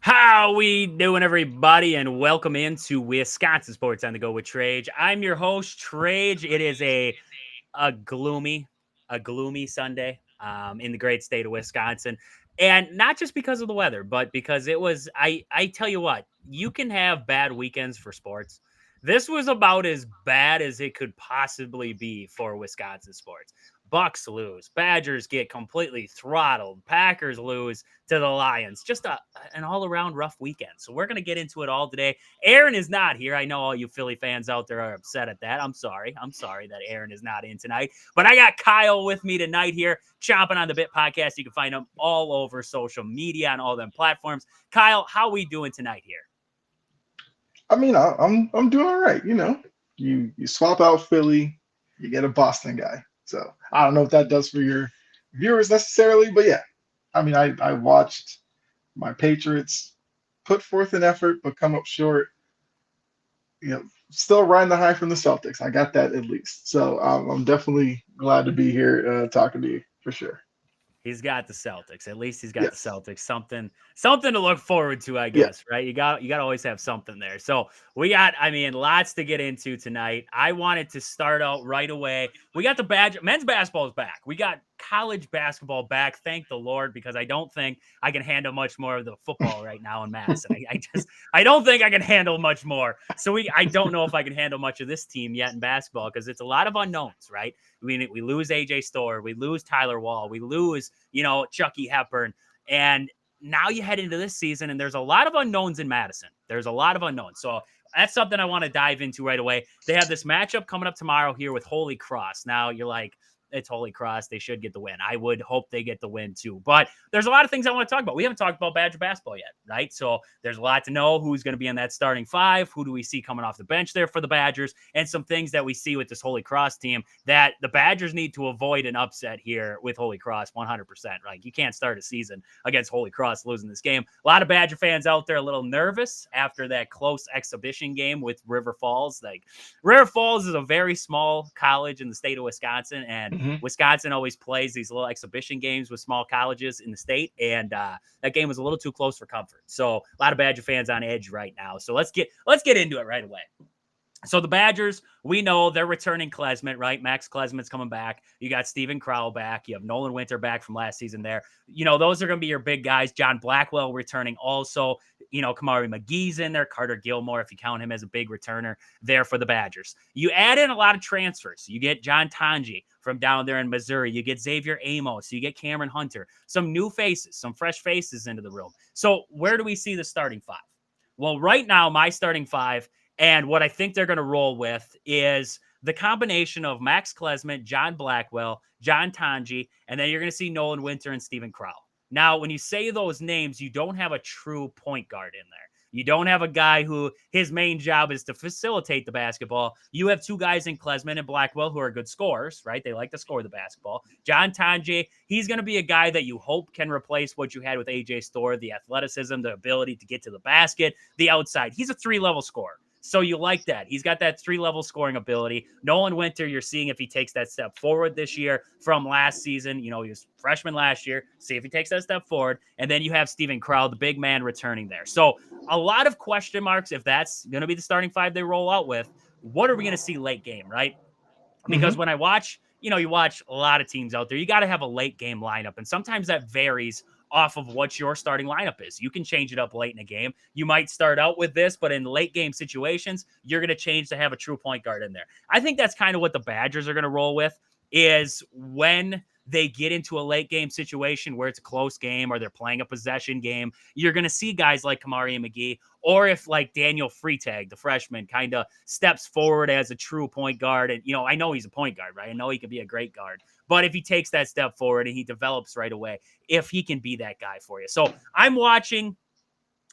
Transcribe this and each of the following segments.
How we doing, everybody, and welcome into Wisconsin Sports on the Go with Trage. I'm your host, Trage. It is a gloomy Sunday in the great state of Wisconsin, and not just because of the weather, but because it was. I tell you what, you can have bad weekends for sports. This was about as bad as it could possibly be for Wisconsin sports. Bucks lose, Badgers get completely throttled, Packers lose to the Lions. Just an all-around rough weekend. So we're going to get into it all today. Aaron is not here. I know all you Philly fans out there are upset at that. I'm sorry that Aaron is not in tonight. But I got Kyle with me tonight here, Chomping on the Bit podcast. You can find him all over social media on all them platforms. Kyle, how we doing tonight here? I mean, I'm doing all right. You know, you swap out Philly, you get a Boston guy. So I don't know what that does for your viewers necessarily, but yeah, I mean, I watched my Patriots put forth an effort but come up short. You know, still riding the high from the Celtics. I got that at least. So I'm definitely glad to be here talking to you for sure. He's got the Celtics. At least he's got Yes. the Celtics. Something to look forward to, I guess, right? You got to always have something there. So we got, lots to get into tonight. I wanted to start out right away. We got the men's basketball is back. We got college basketball back. Thank the Lord, because I don't think I can handle much more of the football right now in Madison. I don't think I can handle much more. So I don't know if I can handle much of this team yet in basketball, because it's a lot of unknowns, right? I mean, we lose AJ Storr, we lose Tyler Wall, we lose, Chucky Hepburn, and now you head into this season, and there's a lot of unknowns in Madison. There's a lot of unknowns. So that's something I want to dive into right away. They have this matchup coming up tomorrow here with Holy Cross. Now you're like, it's Holy Cross. They should get the win. I would hope they get the win too. But there's a lot of things I want to talk about. We haven't talked about Badger basketball yet, right? So there's a lot to know. Who's going to be in that starting five? Who do we see coming off the bench there for the Badgers? And some things that we see with this Holy Cross team that the Badgers need to avoid an upset here with Holy Cross 100%. Right? You can't start a season against Holy Cross losing this game. A lot of Badger fans out there a little nervous after that close exhibition game with River Falls. Like, River Falls is a very small college in the state of Wisconsin, and Wisconsin always plays these little exhibition games with small colleges in the state, and that game was a little too close for comfort. So a lot of Badger fans on edge right now. So let's get into it right away. So the Badgers, we know they're returning Klesmit, right? Max Klesmit's coming back. You got Steven Crowell back. You have Nolan Winter back from last season there. Those are going to be your big guys. John Blackwell returning also. Kamari McGee's in there. Carter Gilmore, if you count him as a big returner there for the Badgers. You add in a lot of transfers. You get John Tanji from down there in Missouri. You get Xavier Amos. You get Cameron Hunter. Some new faces, some fresh faces into the room. So where do we see the starting five? Well, right now, my starting five, and what I think they're going to roll with, is the combination of Max Klesmit, John Blackwell, John Tanji, and then you're going to see Nolan Winter and Steven Crowell. Now, when you say those names, you don't have a true point guard in there. You don't have a guy who his main job is to facilitate the basketball. You have two guys in Klesmit and Blackwell who are good scorers, right? They like to score the basketball. John Tanji, he's going to be a guy that you hope can replace what you had with AJ Storr, the athleticism, the ability to get to the basket, the outside. He's a 3-level scorer. So you like that. He's got that 3-level scoring ability. Nolan Winter, you're seeing if he takes that step forward this year from last season. He was freshman last year. See if he takes that step forward. And then you have Steven Crowell, the big man, returning there. So a lot of question marks if that's going to be the starting five they roll out with. What are we going to see late game, right? Because when I watch, you watch a lot of teams out there, you got to have a late game lineup. And sometimes that varies off of what your starting lineup is. You can change it up late in a game. You might start out with this, but in late game situations, you're going to change to have a true point guard in there. I think that's kind of what the Badgers are going to roll with, is when they get into a late game situation where it's a close game or they're playing a possession game, you're going to see guys like Kamari McGee, or if like Daniel Freitag, the freshman, kind of steps forward as a true point guard. And, I know he's a point guard, right? I know he can be a great guard. But if he takes that step forward and he develops right away, if he can be that guy for you. So I'm watching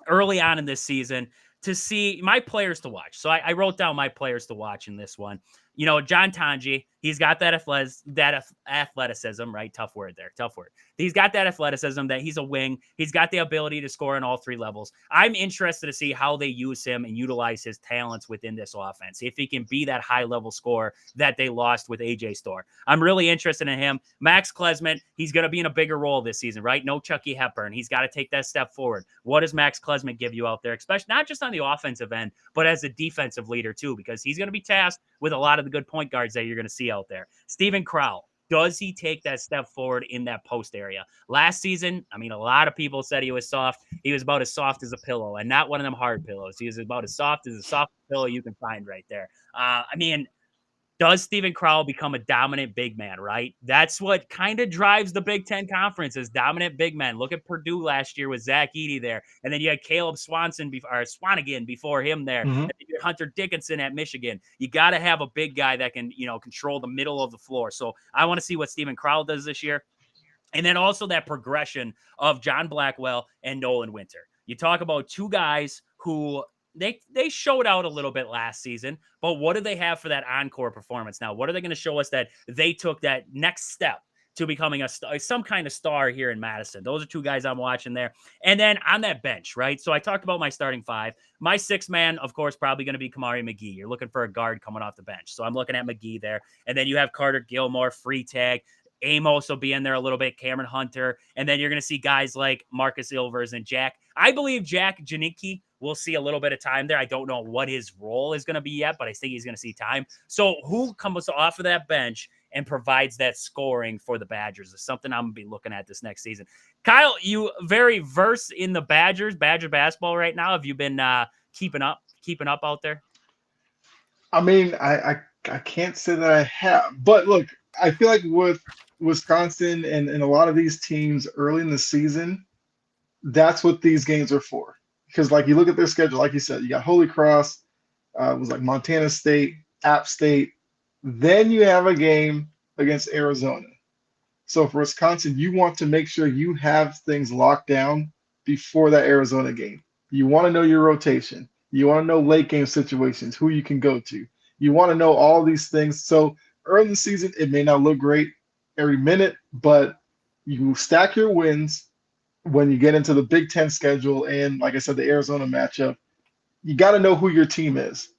early on in this season to see my players to watch. So I wrote down my players to watch in this one. John Tanji, he's got that athleticism, right? Tough word there. Tough word. He's got that athleticism that he's a wing. He's got the ability to score on all three levels. I'm interested to see how they use him and utilize his talents within this offense. If he can be that high level scorer that they lost with AJ Storr. I'm really interested in him. Max Klesmit, he's going to be in a bigger role this season, right? No Chucky Hepburn. He's got to take that step forward. What does Max Klesmit give you out there, especially not just on the offensive end, but as a defensive leader too, because he's going to be tasked with a lot of the good point guards that you're going to see out there. Steven Crowell, does he take that step forward in that post area? Last season, a lot of people said he was soft. He was about as soft as a pillow, and not one of them hard pillows. He was about as soft as a soft pillow you can find right there. Does Steven Crowell become a dominant big man, right? That's what kind of drives the Big Ten Conference is dominant big men. Look at Purdue last year with Zach Edey there. And then you had Caleb Swanigan before him there. Mm-hmm. And you had Hunter Dickinson at Michigan. You got to have a big guy that can, control the middle of the floor. So I want to see what Steven Crowell does this year. And then also that progression of John Blackwell and Nolan Winter. You talk about two guys who they showed out a little bit last season, but what do they have for that encore performance now? What are they going to show us that they took that next step to becoming some kind of star here in Madison? Those are two guys I'm watching there. And then on that bench, right? So I talked about my starting five. My sixth man, of course, probably going to be Kamari McGee. You're looking for a guard coming off the bench. So I'm looking at McGee there. And then you have Carter Gilmore, Freitag, Amos will be in there a little bit, Cameron Hunter, and then you're going to see guys like Marcus Ilvers and Jack. I believe Jack Janicki will see a little bit of time there. I don't know what his role is going to be yet, but I think he's going to see time. So who comes off of that bench and provides that scoring for the Badgers is something I'm going to be looking at this next season. Kyle, you very versed in the Badger basketball right now. Have you been keeping up out there? I can't say that I have, but look, I feel like with Wisconsin and a lot of these teams early in the season, that's what these games are for. Because like you look at their schedule, like you said, you got Holy Cross, it was like Montana State, App State. Then you have a game against Arizona. So for Wisconsin, you want to make sure you have things locked down before that Arizona game. You want to know your rotation. You want to know late game situations, who you can go to. You want to know all these things. So early in the season, it may not look great every minute, but you stack your wins when you get into the Big Ten schedule and, like I said, the Arizona matchup. You got to know who your team is.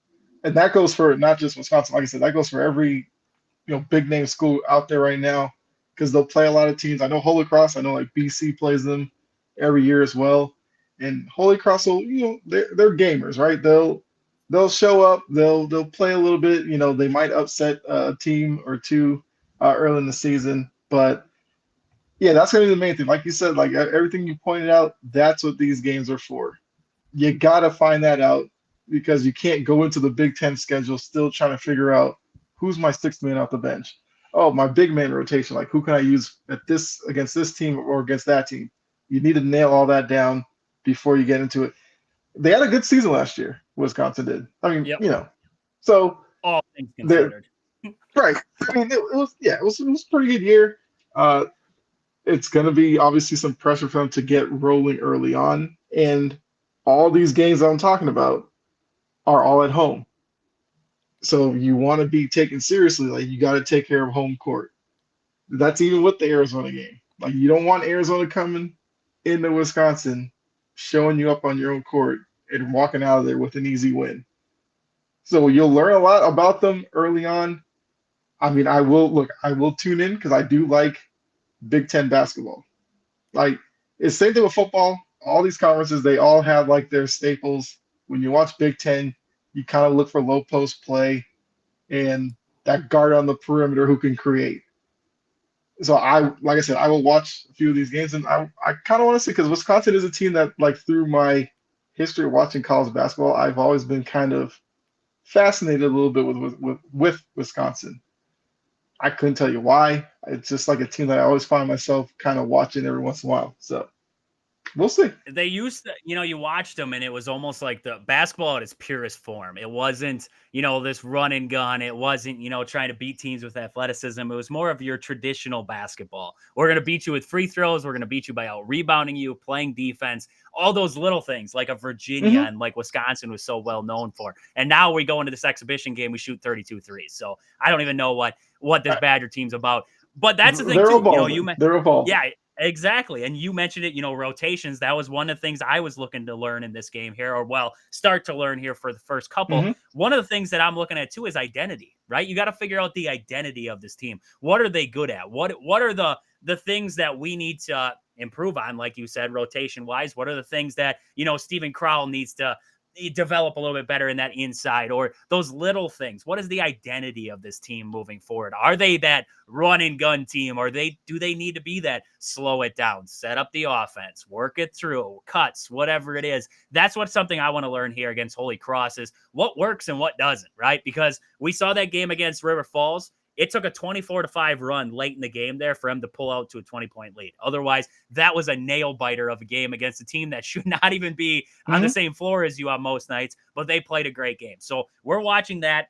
And that goes for not just Wisconsin. Like I said, that goes for every big name school out there right now because they'll play a lot of teams. I know Holy Cross. I know like BC plays them every year as well. And Holy Cross will, they're gamers, right? They'll show up. They'll play a little bit. They might upset a team or two early in the season, but yeah, that's gonna be the main thing. Like you said, like everything you pointed out, that's what these games are for. You gotta find that out because you can't go into the Big Ten schedule still trying to figure out who's my sixth man off the bench. Oh, my big man rotation. Like who can I use against this team or against that team? You need to nail all that down before you get into it. They had a good season last year. Wisconsin did. I mean, Yep. So all things considered, right? I mean, it was a pretty good year. It's going to be obviously some pressure for them to get rolling early on. And all these games I'm talking about are all at home. So you want to be taken seriously. Like you got to take care of home court. That's even with the Arizona game. Like you don't want Arizona coming into Wisconsin, showing you up on your own court and walking out of there with an easy win. So you'll learn a lot about them early on. I mean, I will tune in because I do like Big Ten basketball. Like it's the same thing with football. All these conferences, they all have like their staples. When you watch Big Ten, you kind of look for low post play and that guard on the perimeter who can create. So like I said, I will watch a few of these games and I kind of want to see because Wisconsin is a team that like through my history of watching college basketball, I've always been kind of fascinated a little bit with Wisconsin. I couldn't tell you why. It's just like a team that I always find myself kind of watching every once in a while. So we'll see. They used to, you watched them and it was almost like the basketball at its purest form. It wasn't, this run and gun. It wasn't, trying to beat teams with athleticism. It was more of your traditional basketball. We're going to beat you with free throws. We're going to beat you by out rebounding you, playing defense, all those little things like a Virginia Mm-hmm. and like Wisconsin was so well known for. And now we go into this exhibition game, we shoot 32 threes. So I don't even know what this Badger team's about. But that's the thing They're too. evolving. They're evolving. Yeah, exactly. And you mentioned it, rotations. That was one of the things I was looking to learn in this game here, or start to learn here for the first couple. Mm-hmm. One of the things that I'm looking at too is identity, right? You got to figure out the identity of this team. What are they good at? What are the things that we need to improve on, like you said, rotation wise? What are the things that, Steven Crowell needs to develop a little bit better in that inside, or those little things? What is the identity of this team moving forward? Are they that run and gun team, or do they need to be that slow it down, set up the offense, work it through, cuts, whatever it is? That's something I want to learn here against Holy Cross is what works and what doesn't, right? Because we saw that game against River Falls. It took a 24-5 run late in the game there for him to pull out to a 20-point lead. Otherwise, that was a nail biter of a game against a team that should not even be on the Mm-hmm. same floor as you on most nights, but they played a great game. So we're watching that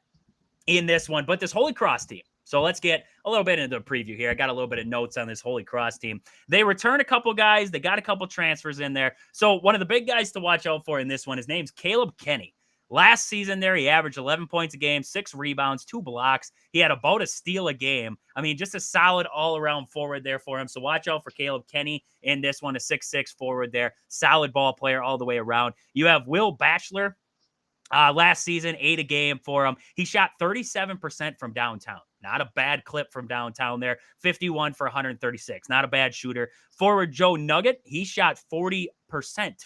in this one. But this Holy Cross team, so let's get a little bit into the preview here. I got a little bit of notes on this Holy Cross team. They return a couple guys. They got a couple transfers in there. So one of the big guys to watch out for in this one, his name's Caleb Kenny. Last season there, he averaged 11 points a game, 6 rebounds, 2 blocks. He had about a steal a game. I mean, just a solid all-around forward there for him. So watch out for Caleb Kenny in this one, a 6'6" forward there. Solid ball player all the way around. You have Will Batchelor. Last season, 8 a game for him. He shot 37% from downtown. Not a bad clip from downtown there. 51 for 136. Not a bad shooter. Forward Joe Nugget, he shot 40%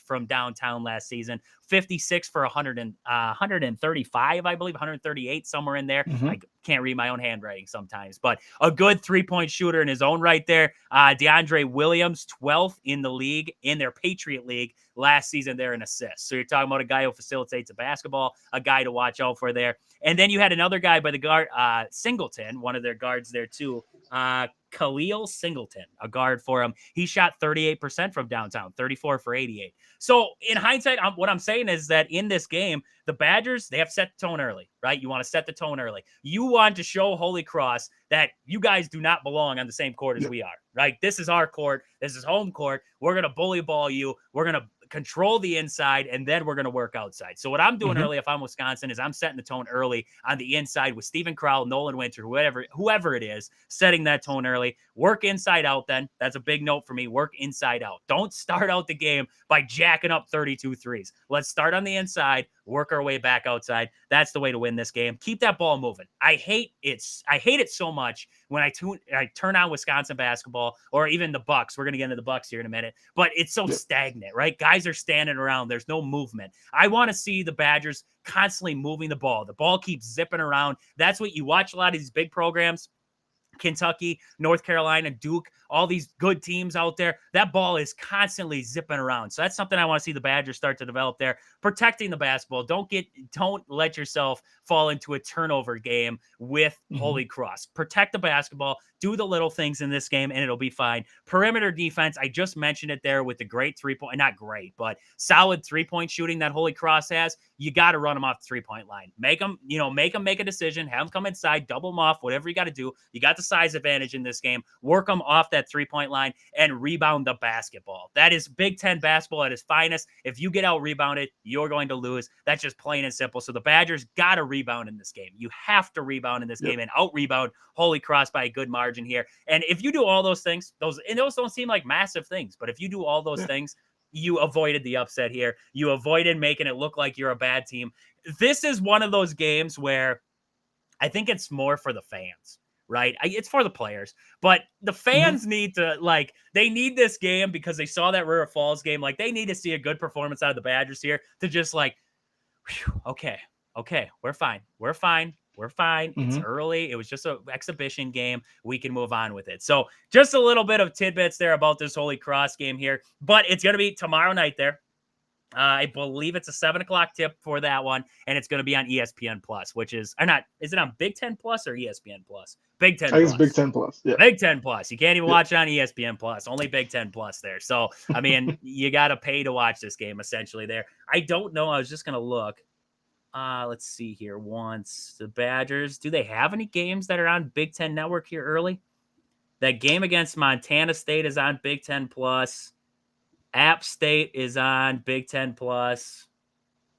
from downtown last season. 56 for 135, I believe, 138, somewhere in there. Mm-hmm. I can't read my own handwriting sometimes, but a good three-point shooter in his own right there. DeAndre Williams, 12th in the league, in their Patriot League last season there in assists. So you're talking about a guy who facilitates a basketball, a guy to watch out for there. And then you had another guy by the guard, Singleton, one of their guards there too. Khalil Singleton, a guard for him. He shot 38% from downtown, 34 for 88. So in hindsight, what I'm saying is that in this game, the Badgers, they have set the tone early, right? You want to set the tone early. You want to show Holy Cross that you guys do not belong on the same court as we are, right? This is our court. This is home court. We're going to bully ball you. We're going to control the inside, and then we're going to work outside. So what I'm doing early, if I'm Wisconsin, is I'm setting the tone early on the inside with Steven Crowell, Nolan Winter, whoever it is, setting that tone early. Work inside out then. That's a big note for me. Work inside out. Don't start out the game by jacking up 32 threes. Let's start on the inside, work our way back outside. That's the way to win this game. Keep that ball moving. I hate it so much when I turn on Wisconsin basketball, or even the Bucks. We're going to get into the Bucks here in a minute, but it's so stagnant, right? Guys are standing around. There's no movement. I want to see the Badgers constantly moving the ball. The ball keeps zipping around. That's what you watch a lot of these big programs. Kentucky, North Carolina, Duke, all these good teams out there. That ball is constantly zipping around. So that's something I want to see the Badgers start to develop there. Protecting the basketball. Don't let yourself fall into a turnover game with Holy Cross. Protect the basketball. Do the little things in this game, and it'll be fine. Perimeter defense, I just mentioned it there with the great three-point, not great, but solid three-point shooting that Holy Cross has. You got to run them off the three-point line. Make them make a decision. Have them come inside, double them off, whatever you got to do. You got the size advantage in this game. Work them off that three-point line and rebound the basketball. That is Big Ten basketball at its finest. If you get out-rebounded, you're going to lose. That's just plain and simple. So the Badgers got to rebound in this game. You have to rebound in this game and out-rebound Holy Cross by a good margin here. And if you do all those things, those don't seem like massive things, but if you do all those things, you avoided the upset here. You avoided making it look like you're a bad team. This is one of those games where I think it's more for the fans, right? It's for the players, but the fans need to, they need this game because they saw that River Falls game. Like, they need to see a good performance out of the Badgers here to just okay, we're fine. It's early. It was just an exhibition game. We can move on with it. So just a little bit of tidbits there about this Holy Cross game here, but it's going to be tomorrow night there. I believe it's a 7 o'clock tip for that one, and it's going to be on ESPN Plus, which is or not. Is it on Big Ten Plus or ESPN Plus? Big Ten I think it's Big Plus. Ten Plus. Yeah. Big Ten Plus. You can't even Yep. watch it on ESPN Plus. Only Big Ten Plus there. So I mean, you got to pay to watch this game essentially. There. I don't know. I was just going to look. Let's see here. Once the Badgers, do they have any games that are on Big Ten Network here early? That game against Montana State is on Big Ten Plus. App State is on Big Ten Plus.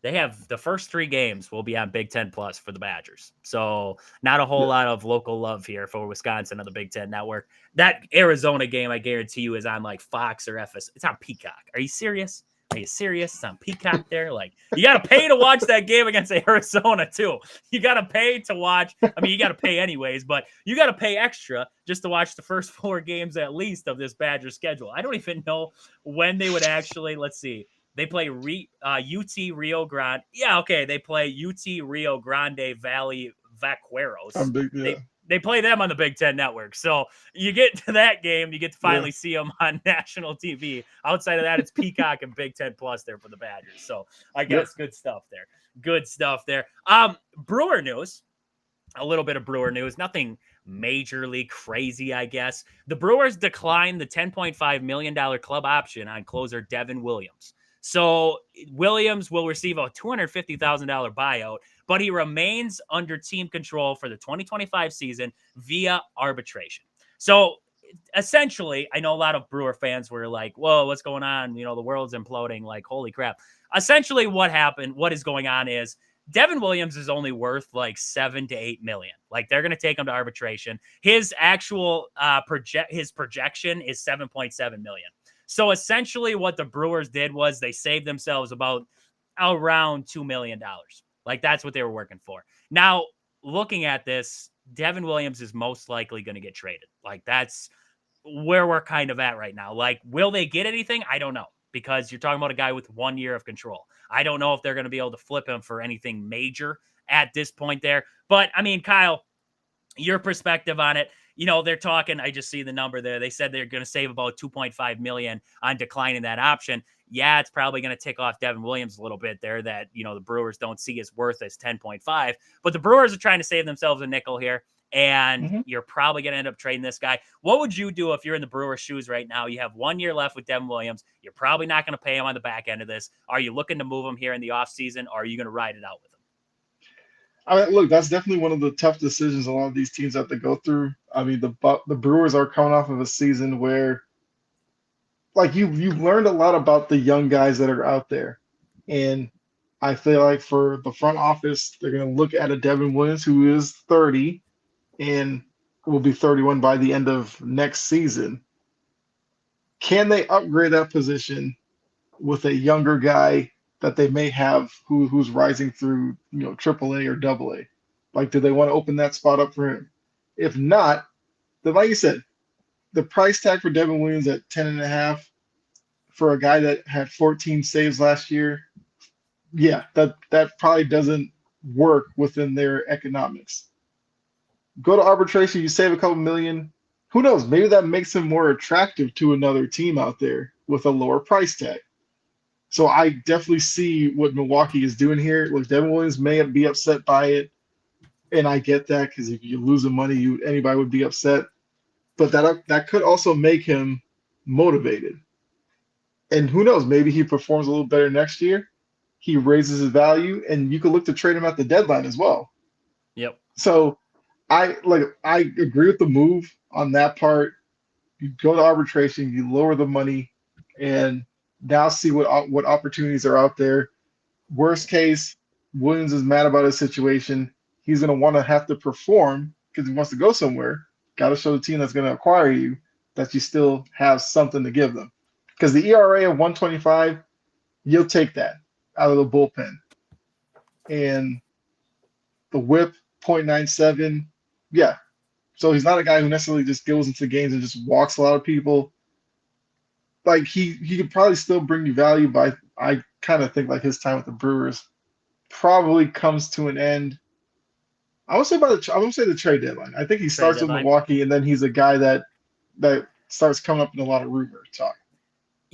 They have the first 3 games will be on Big Ten Plus for the Badgers. So not a whole lot of local love here for Wisconsin on the Big Ten Network. That Arizona game, I guarantee you, is on like Fox or FS. It's on Peacock. Are you serious? Are you serious? It's on Peacock there. Like you got to pay to watch that game against Arizona too. You got to pay to watch. I mean, you got to pay anyways, but you got to pay extra just to watch the first 4 games at least of this Badger schedule. I don't even know when they would actually. Let's see. They play UT Rio Grande. Yeah, okay. They play UT Rio Grande Valley Vaqueros. They play them on the Big Ten Network. So you get to that game, you get to finally see them on national TV. Outside of that, it's Peacock and Big Ten Plus there for the Badgers. So I guess good stuff there. Good stuff there. Brewer news. A little bit of Brewer news. Nothing majorly crazy, I guess. The Brewers declined the $10.5 million club option on closer Devin Williams. So Williams will receive a $250,000 buyout, but he remains under team control for the 2025 season via arbitration. So essentially, I know a lot of Brewer fans were like, whoa, what's going on? You know, the world's imploding. Like, holy crap. Essentially, what is going on is Devin Williams is only worth like 7 to 8 million. Like they're going to take him to arbitration. His actual projection is 7.7 million. So essentially what the Brewers did was they saved themselves about around $2 million. Like that's what they were working for. Now, looking at this, Devin Williams is most likely going to get traded. Like that's where we're kind of at right now. Like, will they get anything? I don't know, because you're talking about a guy with 1 year of control. I don't know if they're going to be able to flip him for anything major at this point there. But I mean, Kyle, your perspective on it, you know, they're talking, I just see the number there. They said they're going to save about 2.5 million on declining that option. Yeah, it's probably going to tick off Devin Williams a little bit there that, you know, the Brewers don't see his worth as 10.5, but the Brewers are trying to save themselves a nickel here. And you're probably going to end up trading this guy. What would you do if you're in the Brewers' shoes right now? You have 1 year left with Devin Williams. You're probably not going to pay him on the back end of this. Are you looking to move him here in the offseason, or are you going to ride it out with him? I mean, look, that's definitely one of the tough decisions a lot of these teams have to go through. I mean, the Brewers are coming off of a season where, like, you've learned a lot about the young guys that are out there, and I feel like for the front office, they're going to look at a Devin Williams who is 30 and will be 31 by the end of next season. Can they upgrade that position with a younger guy that they may have who's rising through, you know, AAA or AA? Like, do they want to open that spot up for him? If not, then like you said, the price tag for Devin Williams at 10.5 for a guy that had 14 saves last year, yeah, that probably doesn't work within their economics. Go to arbitration, you save a couple million. Who knows? Maybe that makes him more attractive to another team out there with a lower price tag. So I definitely see what Milwaukee is doing here. Look, Devin Williams may be upset by it, and I get that because if you lose the money, anybody would be upset. But that could also make him motivated. And who knows? Maybe he performs a little better next year. He raises his value, and you could look to trade him at the deadline as well. Yep. So I agree with the move on that part. You go to arbitration, you lower the money, and now see what opportunities are out there. Worst case, Williams is mad about his situation. He's going to want to have to perform because he wants to go somewhere. Got to show the team that's going to acquire you that you still have something to give them. Because the ERA of 125, you'll take that out of the bullpen. And the whip, 0.97, yeah. So he's not a guy who necessarily just goes into games and just walks a lot of people. Like he could probably still bring you value, but I kind of think like his time with the Brewers probably comes to an end. I won't say the trade deadline. I think he starts with Milwaukee, and then he's a guy that starts coming up in a lot of rumor talk.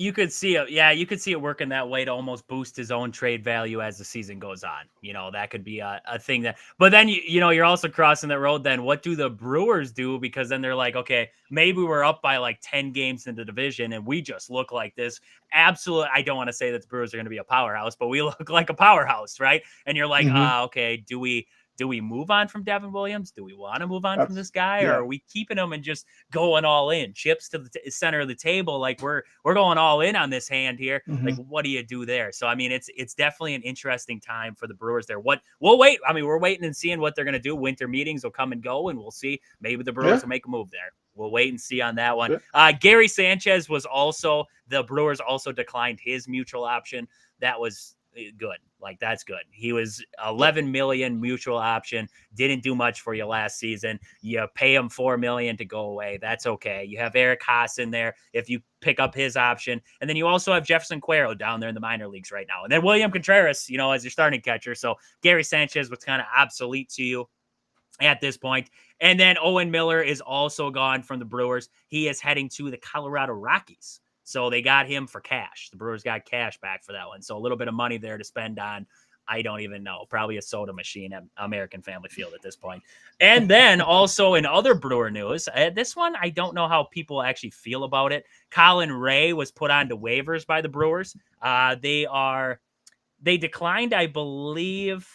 You could see it. Yeah, you could see it working that way to almost boost his own trade value as the season goes on. That could be a thing that, but then, you're also crossing that road. Then what do the Brewers do? Because then they're like, okay, maybe we're up by like 10 games in the division and we just look like this. Absolute. I don't want to say that the Brewers are going to be a powerhouse, but we look like a powerhouse, right? And you're like, okay, do we move on from Devin Williams? Do we want to move on from this guy, or are we keeping him and just going all in, chips to the center of the table? Like we're going all in on this hand here. Like, what do you do there? So, I mean, it's definitely an interesting time for the Brewers there. We'll wait. I mean, we're waiting and seeing what they're going to do. Winter meetings will come and go, and we'll see. Maybe the Brewers will make a move there. We'll wait and see on that one. Gary Sanchez the Brewers also declined his mutual option. That was good. Like, that's good. He was 11 million mutual option. Didn't do much for you last season. You pay him $4 million to go away. That's okay. You have Eric Haas in there if you pick up his option. And then you also have Jefferson Cuero down there in the minor leagues right now. And then William Contreras, as your starting catcher. So Gary Sanchez was kind of obsolete to you at this point. And then Owen Miller is also gone from the Brewers. He is heading to the Colorado Rockies. So they got him for cash. The Brewers got cash back for that one. So a little bit of money there to spend on, I don't even know, probably a soda machine at American Family Field at this point. And then also in other Brewer news, this one, I don't know how people actually feel about it. Colin Ray was put onto waivers by the Brewers. They declined, I believe.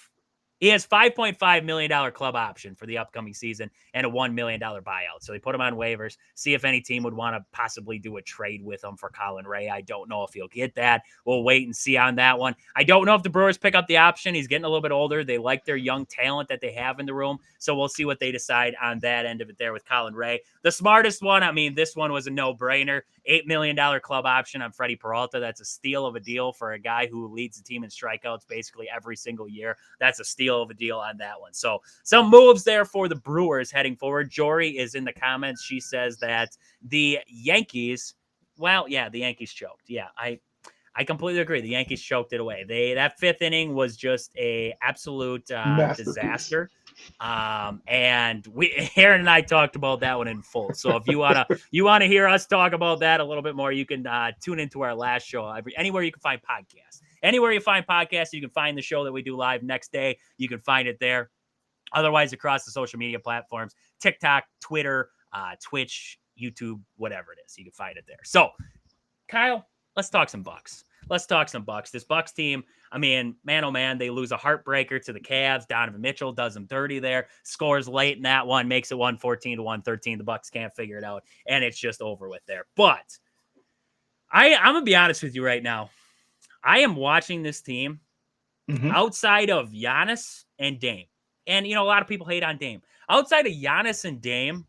He has $5.5 million club option for the upcoming season and a $1 million buyout. So they put him on waivers, see if any team would want to possibly do a trade with him for Colin Ray. I don't know if he'll get that. We'll wait and see on that one. I don't know if the Brewers pick up the option. He's getting a little bit older. They like their young talent that they have in the room. So we'll see what they decide on that end of it there with Colin Ray. The smartest one, I mean, this one was a no-brainer. $8 million club option on Freddie Peralta. That's a steal of a deal for a guy who leads the team in strikeouts basically every single year. That's a steal of a deal on that one. So some moves there for the Brewers heading forward. Jory is in the comments. She says that the Yankees, the Yankees choked. Yeah, I completely agree. The Yankees choked it away. That fifth inning was just a absolute disaster. And Aaron and I talked about that one in full. So if you wanna hear us talk about that a little bit more, you can tune into our last show. Anywhere you can find podcasts. Anywhere you find podcasts, you can find the show that we do live next day. You can find it there. Otherwise, across the social media platforms, TikTok, Twitter, Twitch, YouTube, whatever it is, you can find it there. So, Kyle, let's talk some Bucks. This Bucks team, I mean, man, oh man, they lose a heartbreaker to the Cavs. Donovan Mitchell does them dirty there. Scores late in that one, makes it 114-113. The Bucks can't figure it out, and it's just over with there. But I'm going to be honest with you right now. I am watching this team outside of Giannis and Dame. And, a lot of people hate on Dame. Outside of Giannis and Dame,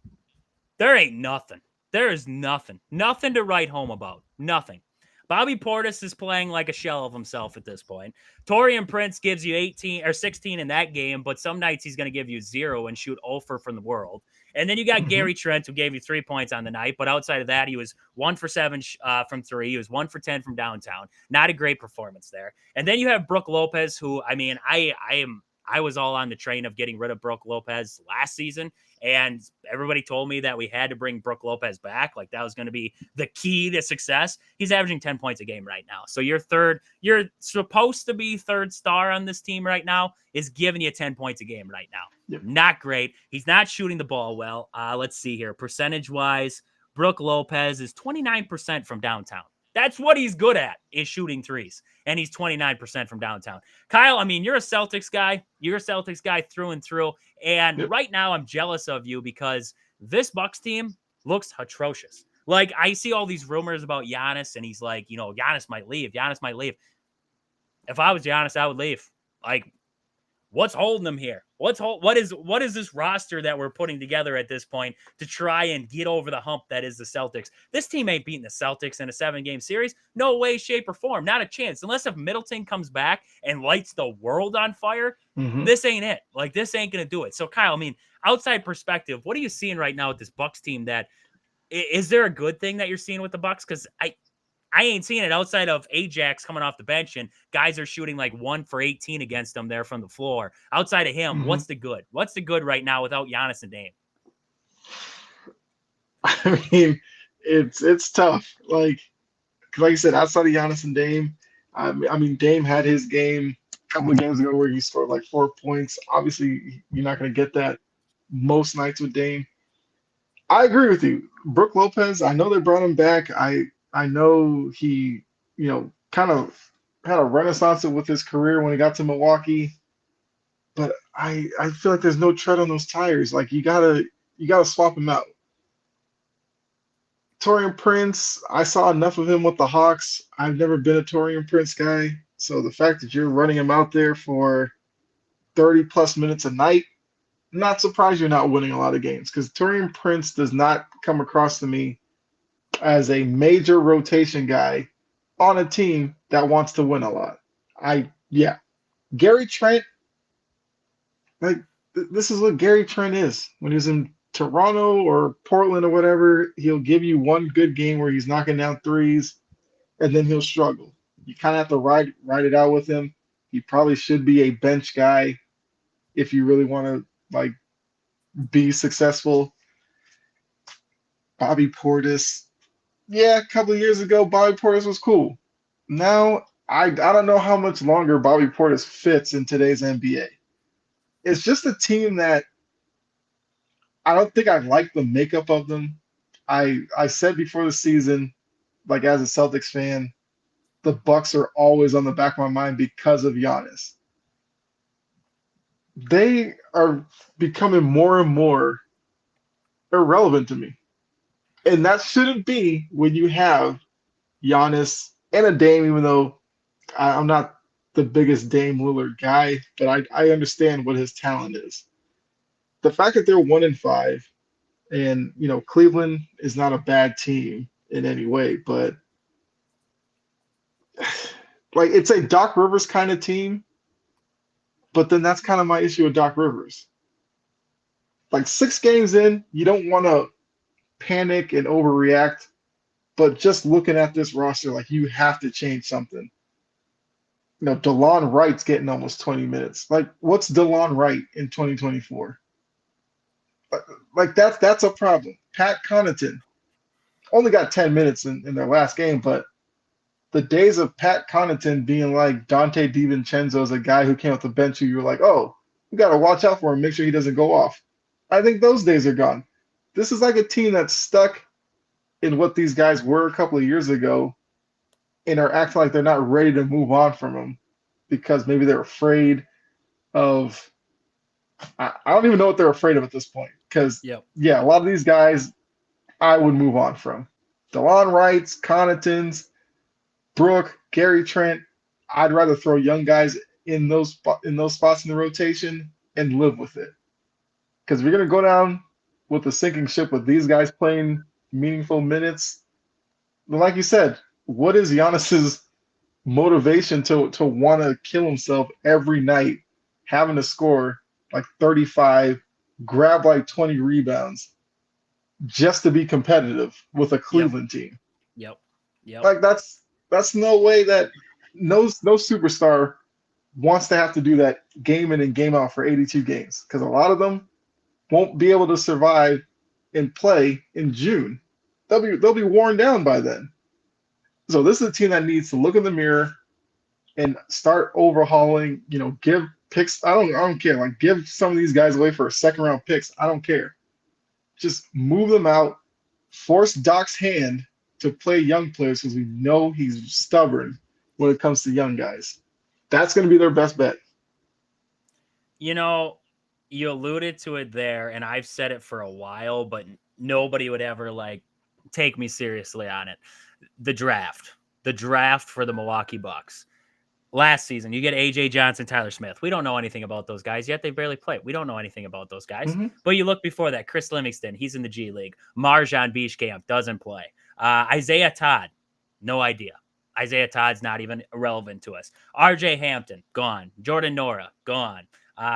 there ain't nothing. There is nothing. Nothing to write home about. Nothing. Bobby Portis is playing like a shell of himself at this point. Taurean Prince gives you 18 or 16 in that game, but some nights he's going to give you 0 and shoot 0 from the world. And then you got Gary Trent, who gave you 3 points on the night, but outside of that, he was 1 for 7 from 3. He was 1 for 10 from downtown. Not a great performance there. And then you have Brook Lopez, who, I mean, I was all on the train of getting rid of Brook Lopez last season, and everybody told me that we had to bring Brook Lopez back. Like, that was going to be the key to success. He's averaging 10 points a game right now. So you're supposed to be third star on this team right now, is giving you 10 points a game right now. Yep. Not great. He's not shooting the ball well. Let's see here. Percentage-wise, Brook Lopez is 29% from downtown. That's what he's good at, is shooting threes. And he's 29% from downtown. Kyle, I mean, you're a Celtics guy. You're a Celtics guy through and through. And right now I'm jealous of you because this Bucks team looks atrocious. Like, I see all these rumors about Giannis, and he's like, Giannis might leave. If I was Giannis, I would leave. Like, what's holding him here? What is this roster that we're putting together at this point to try and get over the hump that is the Celtics? This team ain't beating the Celtics in a 7-game series. No way, shape, or form. Not a chance. Unless if Middleton comes back and lights the world on fire, this ain't it. Like, this ain't going to do it. So, Kyle, I mean, outside perspective, what are you seeing right now with this Bucks team? That is there a good thing that you're seeing with the Bucks? Because I ain't seeing it outside of Ajax coming off the bench, and guys are shooting like 1 for 18 against them there from the floor. Outside of him, what's the good? What's the good right now without Giannis and Dame? I mean, it's tough. Like, like you said, outside of Giannis and Dame, I mean, Dame had his game a couple of games ago where he scored like 4 points. Obviously, you're not going to get that most nights with Dame. I agree with you. Brooke Lopez, I know they brought him back. I know he, kind of had a renaissance with his career when he got to Milwaukee, but I feel like there's no tread on those tires. Like you gotta swap him out. Torian Prince, I saw enough of him with the Hawks. I've never been a Torian Prince guy, so the fact that you're running him out there for 30 plus minutes a night, not surprised you're not winning a lot of games because Torian Prince does not come across to me as a major rotation guy on a team that wants to win a lot. Yeah. Gary Trent, like, this is what Gary Trent is. When he's in Toronto or Portland or whatever, he'll give you one good game where he's knocking down threes, and then he'll struggle. You kind of have to ride it out with him. He probably should be a bench guy if you really want to like be successful. Bobby Portis, yeah, a couple of years ago, Bobby Portis was cool. Now, I don't know how much longer Bobby Portis fits in today's NBA. It's just a team that I don't think I like the makeup of them. I said before the season, like as a Celtics fan, the Bucks are always on the back of my mind because of Giannis. They are becoming more and more irrelevant to me. And that shouldn't be when you have Giannis and a Dame, even though I'm not the biggest Dame Lillard guy, but I understand what his talent is. The fact that they're 1-5, and Cleveland is not a bad team in any way, but like it's a Doc Rivers kind of team. But then that's kind of my issue with Doc Rivers. Like 6 games in, you don't want to panic and overreact, but just looking at this roster, like you have to change something. DeLon Wright's getting almost 20 minutes. Like, what's DeLon Wright in 2024? Like that's a problem. Pat Connaughton only got 10 minutes in their last game, but the days of Pat Connaughton being like Dante DiVincenzo as a guy who came off the bench who you were like, oh, we got to watch out for him, make sure he doesn't go off. I think those days are gone. This is like a team that's stuck in what these guys were a couple of years ago and are acting like they're not ready to move on from them because maybe they're afraid of – I don't even know what they're afraid of at this point because, yeah, a lot of these guys I would move on from. DeLon Wrights, Connaughtons, Brooke, Gary Trent, I'd rather throw young guys in those spots in the rotation and live with it. Because we're going to go down with a sinking ship with these guys playing meaningful minutes. But like you said, what is Giannis's motivation to want to kill himself every night, having to score like 35, grab like 20 rebounds just to be competitive with a Cleveland team? Yep. Like that's no way that no superstar wants to have to do that game in and game out for 82 games because a lot of them won't be able to survive and play in June. They'll be worn down by then. So this is a team that needs to look in the mirror and start overhauling. Give picks. I don't care. Like give some of these guys away for second round picks. I don't care. Just move them out. Force Doc's hand to play young players because we know he's stubborn when it comes to young guys. That's going to be their best bet. You alluded to it there, and I've said it for a while, but nobody would ever take me seriously on it. The draft for the Milwaukee Bucks. Last season, you get AJ Johnson, Tyler Smith. We don't know anything about those guys yet. They barely played. We don't know anything about those guys. Mm-hmm. But you look before that, Chris Livingston, he's in the G League. Marjan Beachcamp doesn't play. Isaiah Todd, no idea. Isaiah Todd's not even relevant to us. RJ Hampton, gone. Jordan Nora, gone.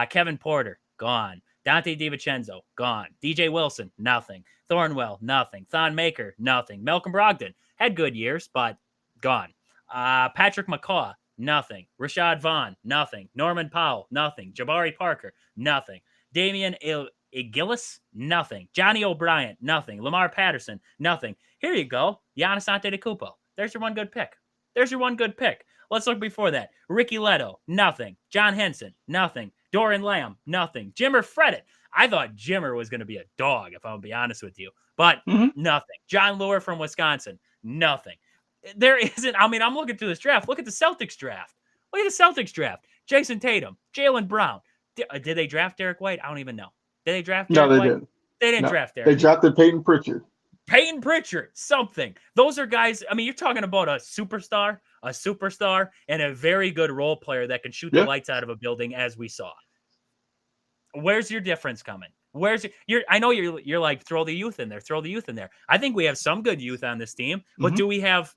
Kevin Porter, gone. Dante DiVincenzo, gone. DJ Wilson, nothing. Thornwell, nothing. Thon Maker, nothing. Malcolm Brogdon, had good years, but gone. Patrick McCaw, nothing. Rashad Vaughn, nothing. Norman Powell, nothing. Jabari Parker, nothing. Damian Gillis, nothing. Johnny O'Brien, nothing. Lamar Patterson, nothing. Here you go. Giannis Antetokounmpo. There's your one good pick. There's your one good pick. Let's look before that. Ricky Leto, nothing. John Henson, nothing. Doran Lamb, nothing. Jimmer Fredette. I thought Jimmer was going to be a dog, if I'm going to be honest with you, but nothing. John Lure from Wisconsin, nothing. There isn't, I mean, I'm looking through this draft. Look at the Celtics draft. Look at the Celtics draft. Jason Tatum, Jaylen Brown. Did they draft Derek White? I don't even know. Did they draft Derek No, they White? didn't. They didn't draft Derek. They drafted Peyton Pritchard. Peyton Pritchard, something. Those are guys, I mean, you're talking about a superstar, and a very good role player that can shoot the lights out of a building, as we saw. Where's your difference coming? I know you're like, throw the youth in there. I think we have some good youth on this team, but do we have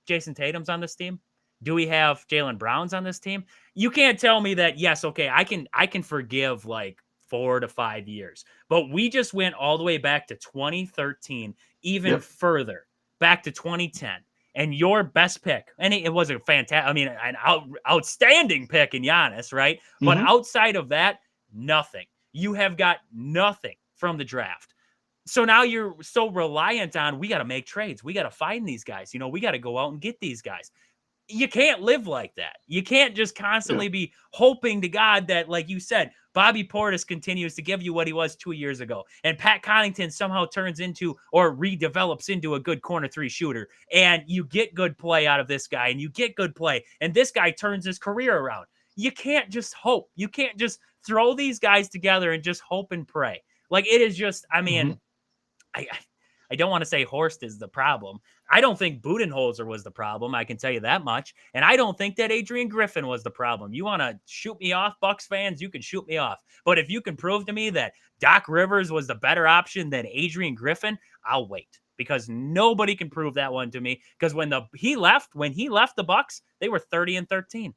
Jason Tatum's on this team? Do we have Jaylen Brown's on this team? You can't tell me that, yes, okay, I can forgive like 4 to 5 years, but we just went all the way back to 2013, even further back to 2010. And your best pick, and it was a fantastic, I mean, an outstanding pick in Giannis, right? But outside of that, nothing. You have got nothing from the draft. So now you're so reliant on, we got to make trades. We got to find these guys. We got to go out and get these guys. You can't live like that. You can't just constantly be hoping to God that, like you said, Bobby Portis continues to give you what he was 2 years ago, and Pat Connaughton somehow turns into or redevelops into a good corner three shooter, and you get good play out of this guy, and you get good play, and this guy turns his career around. You can't just hope. You can't just throw these guys together and just hope and pray. Like, it is just, I mean, I don't want to say Horst is the problem. I don't think Budenholzer was the problem. I can tell you that much. And I don't think that Adrian Griffin was the problem. You want to shoot me off, Bucks fans? You can shoot me off. But if you can prove to me that Doc Rivers was the better option than Adrian Griffin, I'll wait, because nobody can prove that one to me. Because when he left the Bucks, they were 30-13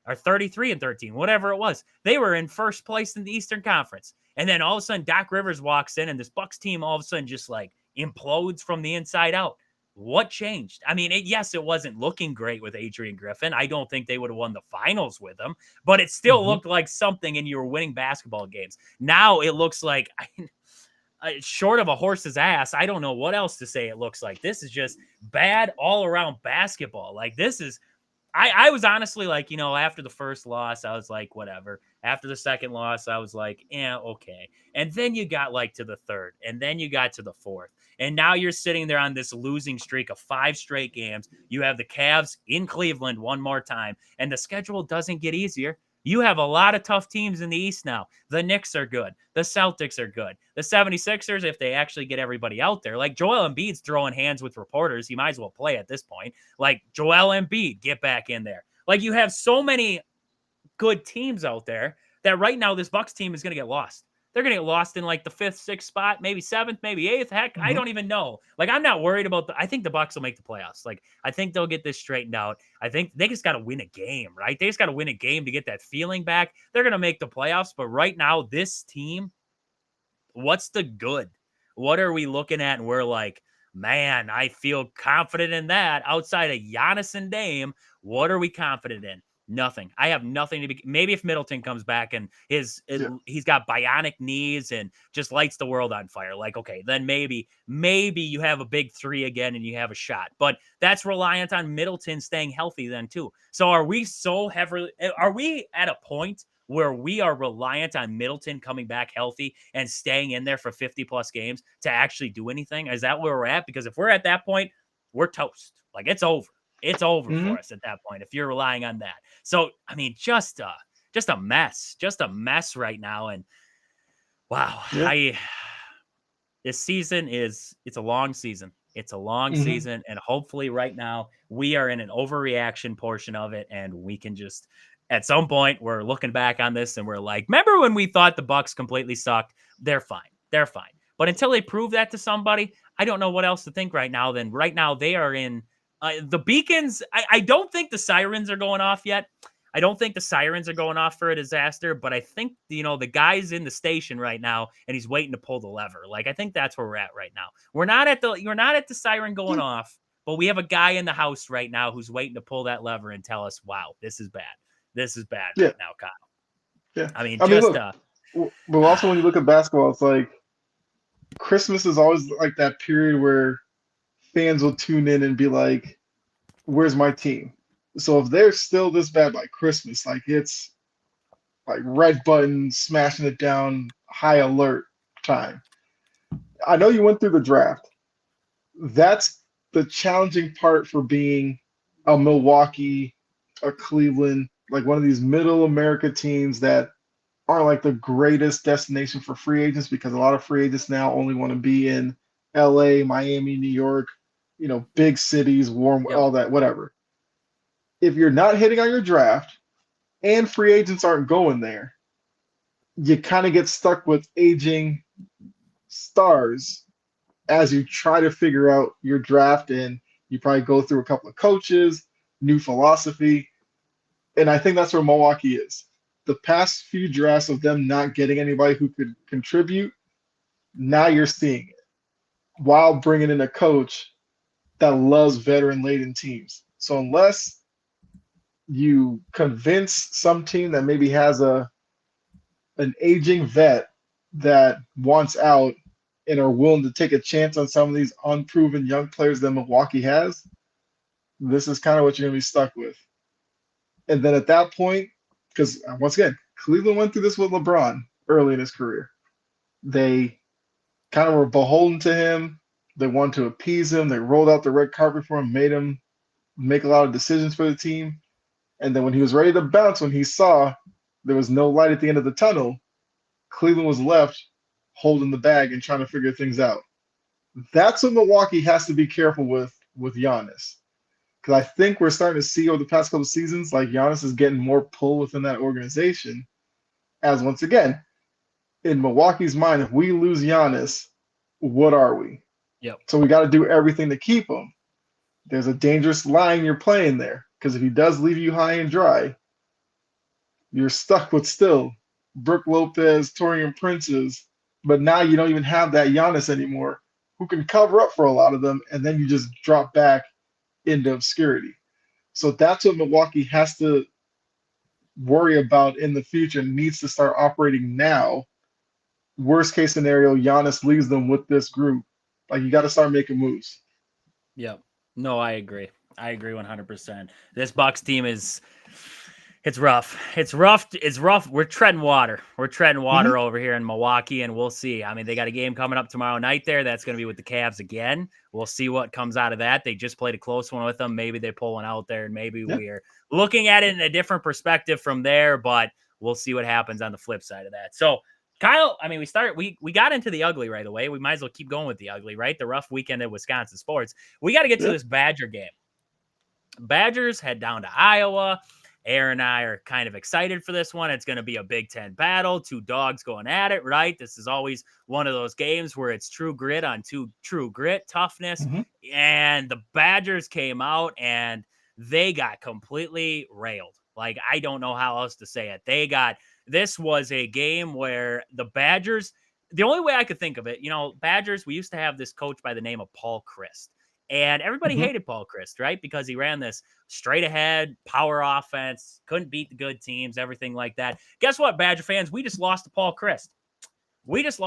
or 33-13, whatever it was. They were in first place in the Eastern Conference. And then all of a sudden Doc Rivers walks in, and this Bucks team all of a sudden just like implodes from the inside out. What changed? I mean, yes, it wasn't looking great with Adrian Griffin. I don't think they would have won the finals with him, but it still looked like something, and you were winning basketball games. Now it looks like, short of a horse's ass, I don't know what else to say. It looks like this is just bad all around basketball. Like, this is, I was honestly like, after the first loss, I was like, whatever. After the second loss, I was like, yeah, okay. And then you got like to the third, and then you got to the fourth. And now you're sitting there on this losing streak of 5 straight games. You have the Cavs in Cleveland one more time, and the schedule doesn't get easier. You have a lot of tough teams in the East now. The Knicks are good. The Celtics are good. The 76ers, if they actually get everybody out there, like Joel Embiid's throwing hands with reporters. He might as well play at this point. Like, Joel Embiid, get back in there. Like, you have so many good teams out there that right now this Bucks team is going to get lost. They're going to get lost in like the 5th, 6th spot, maybe 7th, maybe 8th. Heck, I don't even know. Like, I'm not worried about I think the Bucks will make the playoffs. Like, I think they'll get this straightened out. I think they just got to win a game, right? They just got to win a game to get that feeling back. They're going to make the playoffs. But right now, this team, what's the good? What are we looking at? And we're like, man, I feel confident in that. Outside of Giannis and Dame, what are we confident in? Nothing. I have nothing to be. Maybe if Middleton comes back and he's got bionic knees and just lights the world on fire, like, okay, then maybe you have a big 3 again and you have a shot. But that's reliant on Middleton staying healthy then too. So are we at a point where we are reliant on Middleton coming back healthy and staying in there for 50 plus games to actually do anything? Is that where we're at? Because if we're at that point, we're toast. Like, it's over. It's over for us at that point if you're relying on that. So, I mean, just a mess right now. And wow, this season it's a long season. It's a long season. And hopefully right now we are in an overreaction portion of it. And we can just, at some point, we're looking back on this and we're like, remember when we thought the Bucks completely sucked? They're fine. But until they prove that to somebody, I don't know what else to think right now. Then right now they are in the beacons. I don't think the sirens are going off yet. I don't think the sirens are going off for a disaster, but I think, the guy's in the station right now and he's waiting to pull the lever. Like, I think that's where we're at right now. You're not at the siren going off, but we have a guy in the house right now who's waiting to pull that lever and tell us, wow, this is bad. This is bad right now, Kyle. Yeah. I mean, but also when you look at basketball, it's like Christmas is always like that period where fans will tune in and be like, where's my team? So if they're still this bad by Christmas, like it's like red button, smashing it down, high alert time. I know you went through the draft. That's the challenging part for being a Milwaukee, a Cleveland, like one of these middle America teams that aren't like the greatest destination for free agents because a lot of free agents now only want to be in LA, Miami, New York, big cities, warm, Yep. all that, whatever. If you're not hitting on your draft and free agents aren't going there, you kind of get stuck with aging stars as you try to figure out your draft, and you probably go through a couple of coaches, new philosophy. And I think that's where Milwaukee is. The past few drafts of them not getting anybody who could contribute, now you're seeing it while bringing in a coach that loves veteran laden teams. So unless you convince some team that maybe has an aging vet that wants out and are willing to take a chance on some of these unproven young players that Milwaukee has, this is kind of what you're going to be stuck with. And then at that point, because once again, Cleveland went through this with LeBron early in his career. They kind of were beholden to him. They wanted to appease him. They rolled out the red carpet for him, made him make a lot of decisions for the team. And then when he was ready to bounce, when he saw there was no light at the end of the tunnel, Cleveland was left holding the bag and trying to figure things out. That's what Milwaukee has to be careful with Giannis. Because I think we're starting to see over the past couple of seasons, like Giannis is getting more pull within that organization. As once again, in Milwaukee's mind, if we lose Giannis, what are we? Yep. So we got to do everything to keep him. There's a dangerous line you're playing there. Because if he does leave you high and dry, you're stuck with still Brook Lopez, Torian Princes, but now you don't even have that Giannis anymore, who can cover up for a lot of them, and then you just drop back into obscurity. So that's what Milwaukee has to worry about in the future, needs to start operating now. Worst case scenario, Giannis leaves them with this group. Like, you got to start making moves. Yep. No, I agree. I agree 100%. This Bucks team it's rough. It's rough. It's rough. We're treading water. We're treading water over here in Milwaukee, and we'll see. I mean, they got a game coming up tomorrow night there. That's going to be with the Cavs again. We'll see what comes out of that. They just played a close one with them. Maybe they pull one out there, and maybe we're looking at it in a different perspective from there, but we'll see what happens on the flip side of that. So, Kyle, I mean, we got into the ugly right away. We might as well keep going with the ugly, right? The rough weekend at Wisconsin sports. We got to get to this Badger game. Badgers head down to Iowa. Aaron and I are kind of excited for this one. It's going to be a Big Ten battle, two dogs going at it, right? This is always one of those games where it's true grit on true grit, toughness. And the Badgers came out and they got completely railed. Like, I don't know how else to say it. This was a game where the Badgers, the only way I could think of it, Badgers, we used to have this coach by the name of Paul Chryst. And everybody hated Paul Chryst, right? Because he ran this straight ahead power offense, couldn't beat the good teams, everything like that. Guess what, Badger fans? We just lost to Paul Chryst. We didn't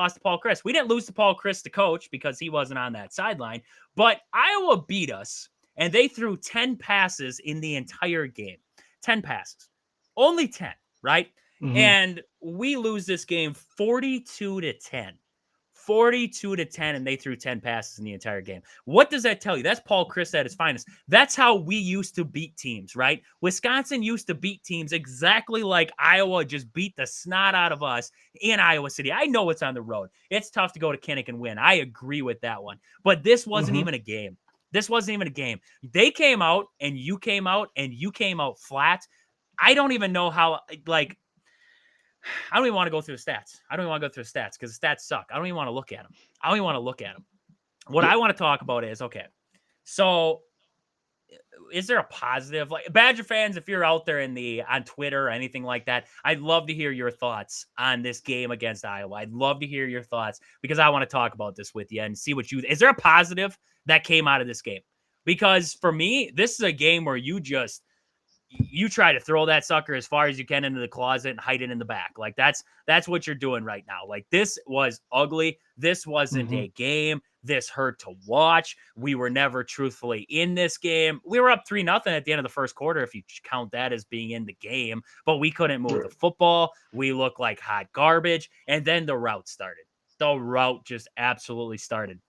lose to Paul Chryst, the coach, because he wasn't on that sideline. But Iowa beat us, and they threw 10 passes in the entire game. 10 passes. Only 10, right? And we lose this game 42-10. 42-10, and they threw 10 passes in the entire game. What does that tell you? That's Paul Chryst at his finest. That's how we used to beat teams, right? Wisconsin used to beat teams exactly like Iowa just beat the snot out of us in Iowa City. I know it's on the road. It's tough to go to Kinnick and win. I agree with that one. But this wasn't even a game. This wasn't even a game. They came out, and you came out, and you came out flat. I don't even know how, like, I don't even want to go through the stats. Because the stats suck. I don't even want to look at them. What I want to talk about is, okay, so is there a positive? Like, Badger fans, if you're out there on Twitter or anything like that, I'd love to hear your thoughts on this game against Iowa. I'd love to hear your thoughts because I want to talk about this with you and see is there a positive that came out of this game? Because for me, this is a game where you you try to throw that sucker as far as you can into the closet and hide it in the back. Like that's what you're doing right now. Like this was ugly. This wasn't a game. This hurt to watch. We were never truthfully in this game. We were up 3-0 at the end of the first quarter, if you count that as being in the game, but we couldn't move the football. We looked like hot garbage. And then the route started. The route just absolutely started.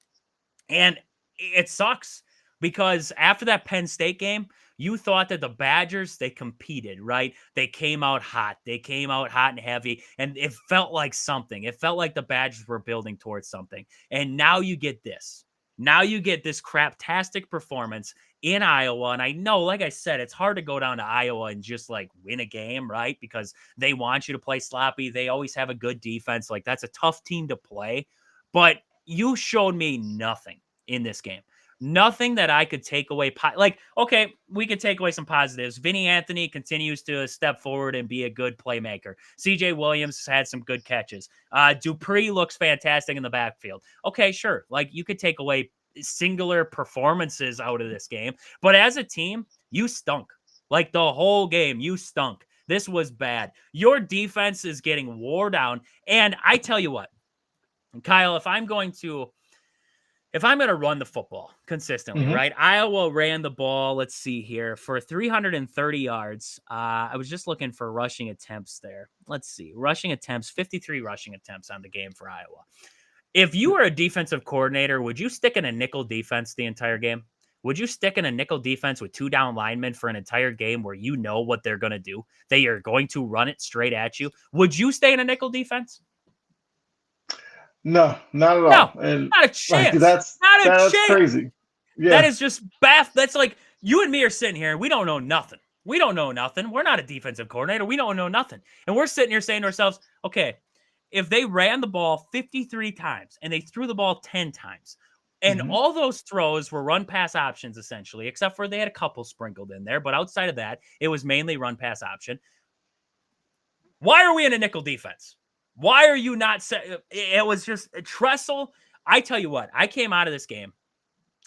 And it sucks because after that Penn State game, you thought that the Badgers, they competed, right? They came out hot. They came out hot and heavy, and it felt like something. It felt like the Badgers were building towards something. And now you get this. Now you get this craptastic performance in Iowa. And I know, like I said, it's hard to go down to Iowa and just like win a game, right? Because they want you to play sloppy. They always have a good defense. Like that's a tough team to play. But you showed me nothing in this game. Nothing that I could take away. Like, okay, we could take away some positives. Vinny Anthony continues to step forward and be a good playmaker. CJ Williams had some good catches. Dupree looks fantastic in the backfield. Okay, sure. Like, you could take away singular performances out of this game. But as a team, you stunk. Like, the whole game, you stunk. This was bad. Your defense is getting wore down. And I tell you what, Kyle, if I'm going to run the football consistently, right? Iowa ran the ball, let's see here, for 330 yards. I was just looking for rushing attempts there. Let's see. Rushing attempts, 53 rushing attempts on the game for Iowa. If you were a defensive coordinator, would you stick in a nickel defense the entire game? Would you stick in a nickel defense with 2 down linemen for an entire game where you know what they're going to do? They are going to run it straight at you. Would you stay in a nickel defense? No, not at all. And not a chance. Like, that's chance. Crazy. Yeah. That is just That's like you and me are sitting here and we don't know nothing. We don't know nothing. We're not a defensive coordinator. We don't know nothing. And we're sitting here saying to ourselves, okay, if they ran the ball 53 times and they threw the ball 10 times, and all those throws were run pass options essentially, except for they had a couple sprinkled in there. But outside of that, it was mainly run pass option. Why are we in a nickel defense? Why are you not it was just Tressel. I tell you what, I came out of this game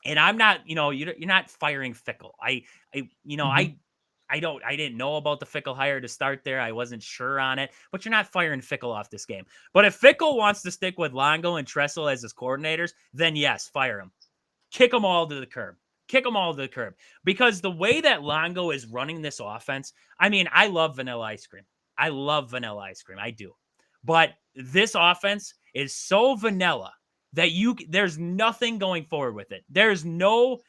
and I'm not, you're not firing Fickle. I didn't know about the Fickle hire to start there. I wasn't sure on it, but you're not firing Fickle off this game. But if Fickle wants to stick with Longo and Tressel as his coordinators, then yes, fire him. Kick them all to the curb. Because the way that Longo is running this offense, I mean, I love vanilla ice cream. I do. But this offense is so vanilla that there's nothing going forward with it. There's no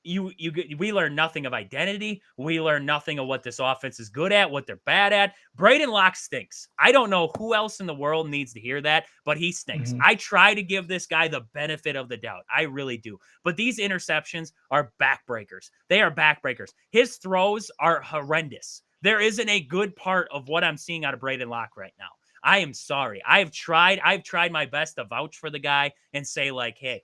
we learn nothing of identity. We learn nothing of what this offense is good at, what they're bad at. Braden Locke stinks. I don't know who else in the world needs to hear that, but he stinks. I try to give this guy the benefit of the doubt. I really do. But these interceptions are backbreakers. They are backbreakers. His throws are horrendous. There isn't a good part of what I'm seeing out of Braden Locke right now. I am sorry. I've tried my best to vouch for the guy and say like, hey,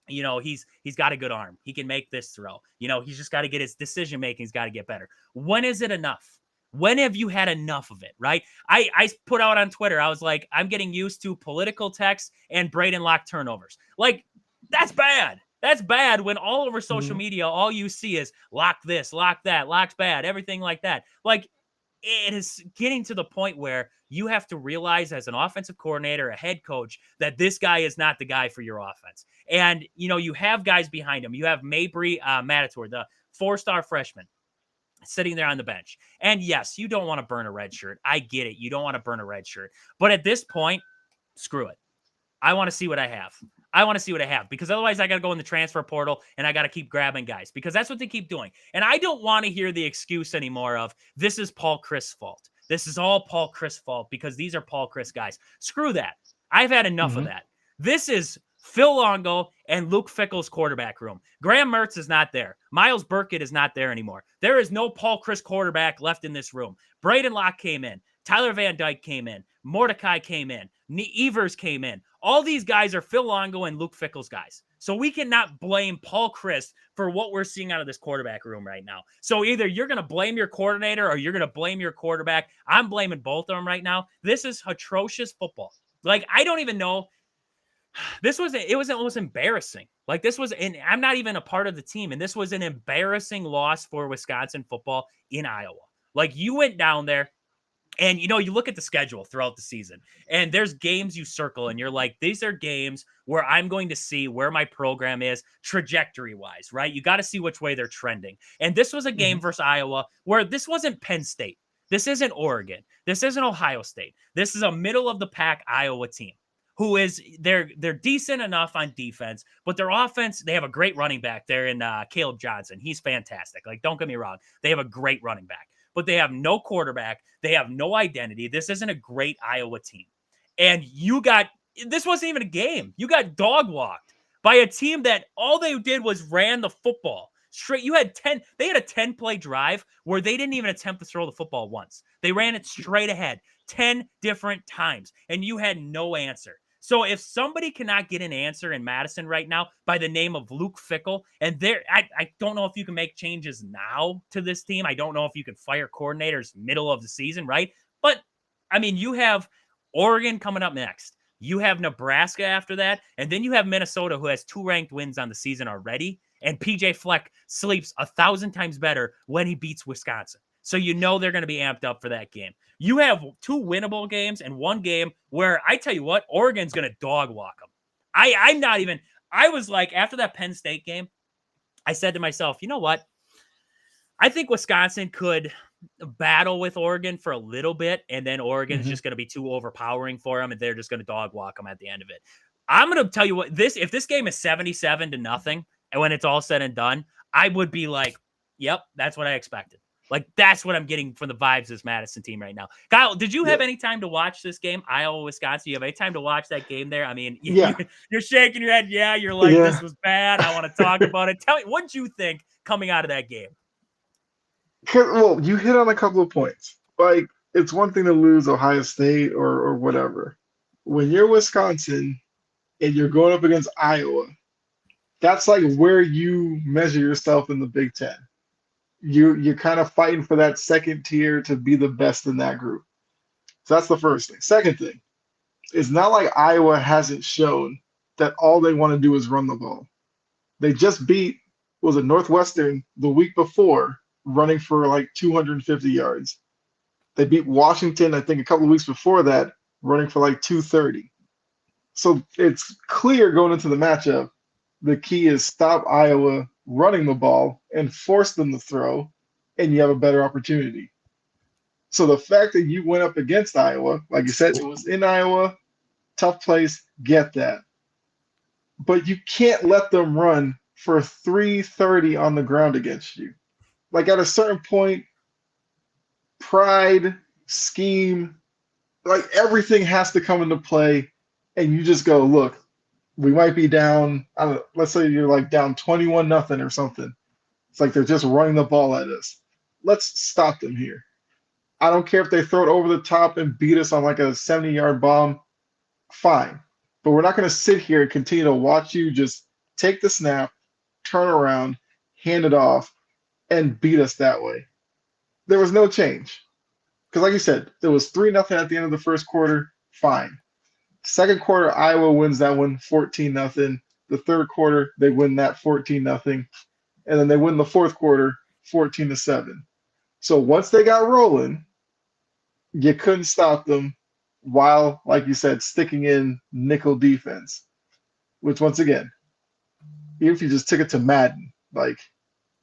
he's got a good arm. He can make this throw. He's just got to get his decision making. He's got to get better. When is it enough? When have you had enough of it? Right? I put out on Twitter. I was like, I'm getting used to political text and Braden Locke turnovers. Like, that's bad. That's bad when all over social media, all you see is lock this, lock that, lock's bad, everything like that. Like, it is getting to the point where you have to realize as an offensive coordinator, a head coach, that this guy is not the guy for your offense. And, you have guys behind him. You have Mabry Matator, the 4-star freshman, sitting there on the bench. And yes, you don't want to burn a red shirt. I get it. You don't want to burn a red shirt. But at this point, screw it. I want to see what I have. Because otherwise I got to go in the transfer portal and I got to keep grabbing guys because that's what they keep doing. And I don't want to hear the excuse anymore of this is Paul Chryst' fault. This is all Paul Chryst' fault because these are Paul Chryst guys. Screw that. I've had enough of that. This is Phil Longo and Luke Fickle's quarterback room. Graham Mertz is not there. Miles Burkett is not there anymore. There is no Paul Chryst quarterback left in this room. Braden Locke came in. Tyler Van Dyke came in. Mordecai came in. Evers came in. All these guys are Phil Longo and Luke Fickle's guys. So we cannot blame Paul Chryst for what we're seeing out of this quarterback room right now. So either you're going to blame your coordinator or you're going to blame your quarterback. I'm blaming both of them right now. This is atrocious football. Like, I don't even know. It was almost embarrassing. Like, I'm not even a part of the team. And this was an embarrassing loss for Wisconsin football in Iowa. Like, you went down there, and, you look at the schedule throughout the season, and there's games you circle, and you're like, these are games where I'm going to see where my program is trajectory wise, right? You got to see which way they're trending. And this was a game Mhm. versus Iowa where this wasn't Penn State. This isn't Oregon. This isn't Ohio State. This is a middle of the pack Iowa team who is they're decent enough on defense, but their offense, they have a great running back there in Caleb Johnson. He's fantastic. Like, don't get me wrong, they have a great running back, but they have no quarterback. They have no identity. This isn't a great Iowa team. And this wasn't even a game. You got dog walked by a team that all they did was ran the football straight. They had a 10-play drive where they didn't even attempt to throw the football once. They ran it straight ahead 10 different times, and you had no answer. So if somebody cannot get an answer in Madison right now by the name of Luke Fickell, and I don't know if you can make changes now to this team. I don't know if you can fire coordinators middle of the season, right? But I mean, you have Oregon coming up next. You have Nebraska after that, and then you have Minnesota, who has 2 ranked wins on the season already. And PJ Fleck sleeps 1,000 times better when he beats Wisconsin. So they're going to be amped up for that game. You have 2 winnable games and 1 game where, I tell you what, Oregon's going to dog walk them. I was like, after that Penn State game, I said to myself, you know what? I think Wisconsin could battle with Oregon for a little bit, and then Oregon's Mhm. just going to be too overpowering for them, and they're just going to dog walk them at the end of it. I'm going to tell you what, if this game is 77-0, and when it's all said and done, I would be like, yep, that's what I expected. Like, that's what I'm getting from the vibes of this Madison team right now. Kyle, did you have Yeah. any time to watch this game, Iowa, Wisconsin? You have any time to watch that game there? I mean, Yeah. you're shaking your head. Yeah, you're like, Yeah. this was bad. I want to talk about it. Tell me, what did you think coming out of that game? Well, you hit on a couple of points. Like, it's one thing to lose Ohio State or whatever. When you're Wisconsin and you're going up against Iowa, that's like where you measure yourself in the Big Ten. You're kind of fighting for that second tier to be the best in that group. So that's the first thing. Second thing, it's not like Iowa hasn't shown that all they want to do is run the ball. They just beat, was it Northwestern the week before, running for like 250 yards. They beat Washington, I think, a couple of weeks before that, running for like 230. So it's clear going into the matchup, the key is stop Iowa running the ball and force them to throw, and you have a better opportunity. So the fact that you went up against Iowa, like you said, it was in Iowa, tough place, get that. But you can't let them run for 330 on the ground against you. Like at a certain point, pride, scheme, like everything has to come into play, and you just go, look, we might be down. I don't know, let's say you're like down 21-0 or something. It's like they're just running the ball at us. Let's stop them here. I don't care if they throw it over the top and beat us on like a 70-yard bomb. Fine. But we're not going to sit here and continue to watch you just take the snap, turn around, hand it off, and beat us that way. There was no change. Because, like you said, it was 3-0 at the end of the first quarter. Fine. Second quarter, Iowa wins that one 14-0. The third quarter, they win that 14-0. And then they win the fourth quarter 14-7. So once they got rolling, you couldn't stop them while, like you said, sticking in nickel defense, which once again, even if you just took it to Madden, like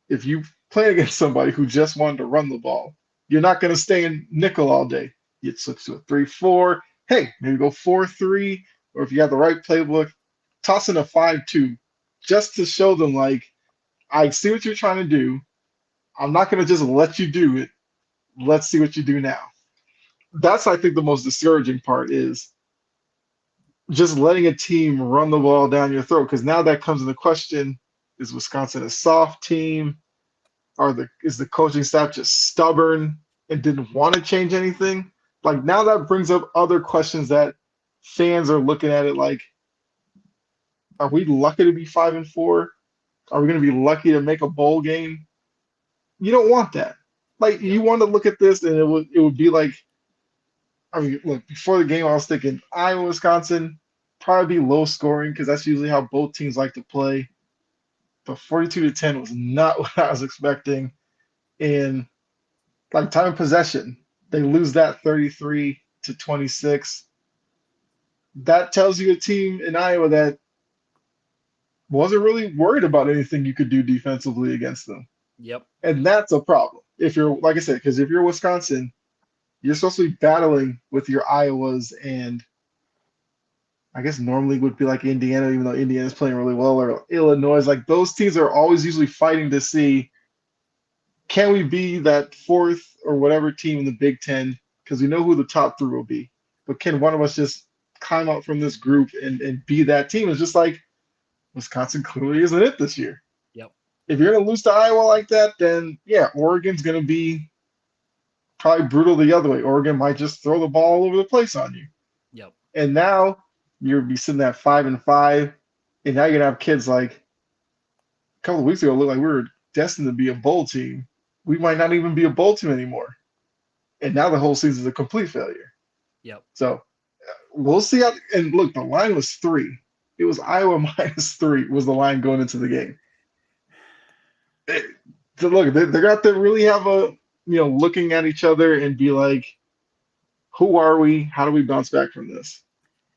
if you play against somebody who just wanted to run the ball, you're not going to stay in nickel all day. You'd switch to a 3-4. Hey, maybe go 4-3, or if you have the right playbook, toss in a 5-2 just to show them, like, I see what you're trying to do. I'm not going to just let you do it. Let's see what you do now. That's, I think, the most discouraging part is just letting a team run the ball down your throat. Because now that comes into question: is Wisconsin a soft team? Is the coaching staff just stubborn and didn't want to change anything? Like now that brings up other questions that fans are looking at it like, are we lucky to be 5-4? Are we going to be lucky to make a bowl game? You don't want that. Like Yep. you want to look at this and it would be like, I mean, look, before the game I was thinking Iowa, Wisconsin, probably be low scoring because that's usually how both teams like to play. But 42-10 was not what I was expecting. And like time of possession, they lose that 33-26. That tells you a team in Iowa that wasn't really worried about anything you could do defensively against them. Yep. And that's a problem. If you're, like I said, because if you're Wisconsin, you're supposed to be battling with your Iowas and I guess normally would be like Indiana, even though Indiana's playing really well, or Illinois. Like those teams are always usually fighting to see can we be that fourth or whatever team in the Big Ten? Because we know who the top three will be. But can one of us just climb out from this group and be that team? It's just like Wisconsin clearly isn't it this year. Yep. If you're going to lose to Iowa like that, then yeah, Oregon's going to be probably brutal the other way. Oregon might just throw the ball all over the place on you. Yep. And now you'll be sitting at 5-5, and now you're gonna have kids like a couple of weeks ago looked like we were destined to be a bowl team. We might not even be a bowl team anymore. And now the whole season is a complete failure. Yep. So we'll see how. And look, the line was 3. It was Iowa -3 was the line going into the game. So look, they're gonna have to really have a looking at each other and be like, who are we? How do we bounce back from this?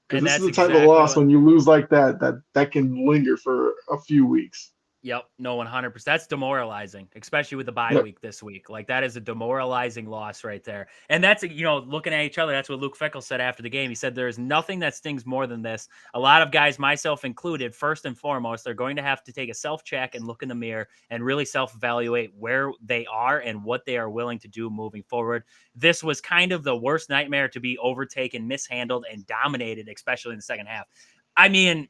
Because this is the type of loss when you lose like that can linger for a few weeks. Yep. No, 100%. That's demoralizing, especially with the bye week this week. Like that is a demoralizing loss right there. And that's, looking at each other. That's what Luke Fickell said after the game. He said, there's nothing that stings more than this. A lot of guys, myself included, first and foremost, they're going to have to take a self-check and look in the mirror and really self-evaluate where they are and what they are willing to do moving forward. This was kind of the worst nightmare to be overtaken, mishandled, and dominated, especially in the second half. I mean,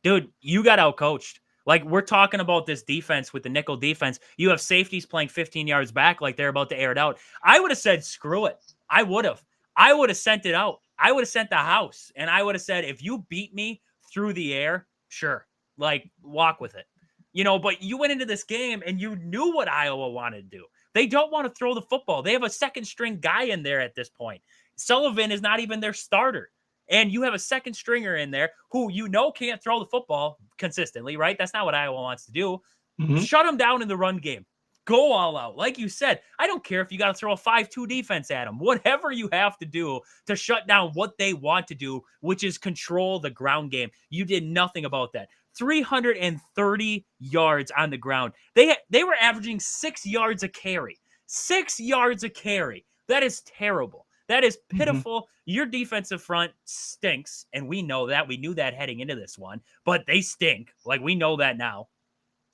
dude, you got outcoached. Like, we're talking about this defense with the nickel defense. You have safeties playing 15 yards back like they're about to air it out. I would have said, screw it. I would have sent it out. I would have sent the house. And I would have said, if you beat me through the air, sure. Like, walk with it. But you went into this game and you knew what Iowa wanted to do. They don't want to throw the football. They have a second string guy in there at this point. Sullivan is not even their starter. And you have a second stringer in there who can't throw the football consistently, right? That's not what Iowa wants to do. Mm-hmm. Shut them down in the run game. Go all out. Like you said, I don't care if you got to throw a 5-2 defense at them. Whatever you have to do to shut down what they want to do, which is control the ground game. You did nothing about that. 330 yards on the ground. They were averaging 6 yards a carry. 6 yards a carry. That is terrible. That is pitiful. Mm-hmm. Your defensive front stinks, and we know that. We knew that heading into this one, but they stink. Like, we know that now.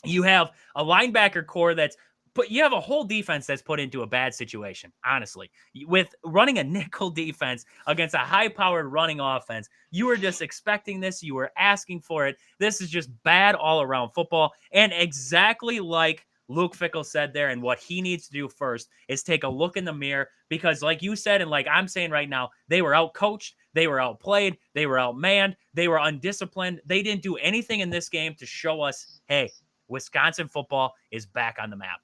You have a linebacker core but you have a whole defense that's put into a bad situation, honestly. With running a nickel defense against a high-powered running offense, you were just expecting this. You were asking for it. This is just bad all-around football, and exactly like Luke Fickell said there, and what he needs to do first is take a look in the mirror, because like you said, and like I'm saying right now, they were outcoached, they were outplayed, they were outmanned, they were undisciplined. They didn't do anything in this game to show us, hey, Wisconsin football is back on the map.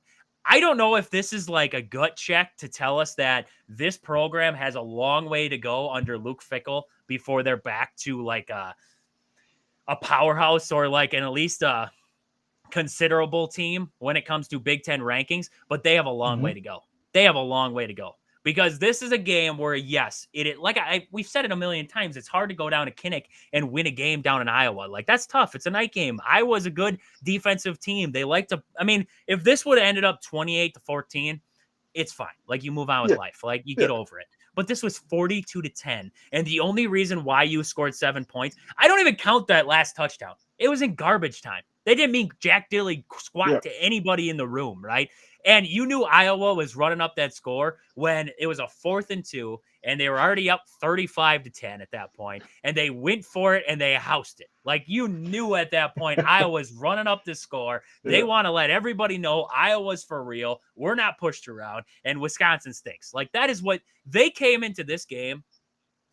I don't know if this is like a gut check to tell us that this program has a long way to go under Luke Fickell before they're back to like a powerhouse or like at least a considerable team when it comes to Big Ten rankings, but they have a long way to go. They have a long way to go, because this is a game where, yes, we've said it a million times. It's hard to go down to Kinnick and win a game down in Iowa. Like, that's tough. It's a night game. Iowa's a good defensive team. They like to, if this would have ended up 28-14, it's fine. Like, you move on with life. Like, you get over it. But this was 42-10. And the only reason why you scored 7 points, I don't even count that last touchdown. It was in garbage time. They didn't mean jack dilly squat to anybody in the room, right? And you knew Iowa was running up that score when it was a 4th and 2, and they were already up 35-10 at that point, and they went for it and they housed it. Like, you knew at that point Iowa's running up the score. They want to let everybody know Iowa's for real. We're not pushed around, and Wisconsin stinks. Like, that is what they came into this game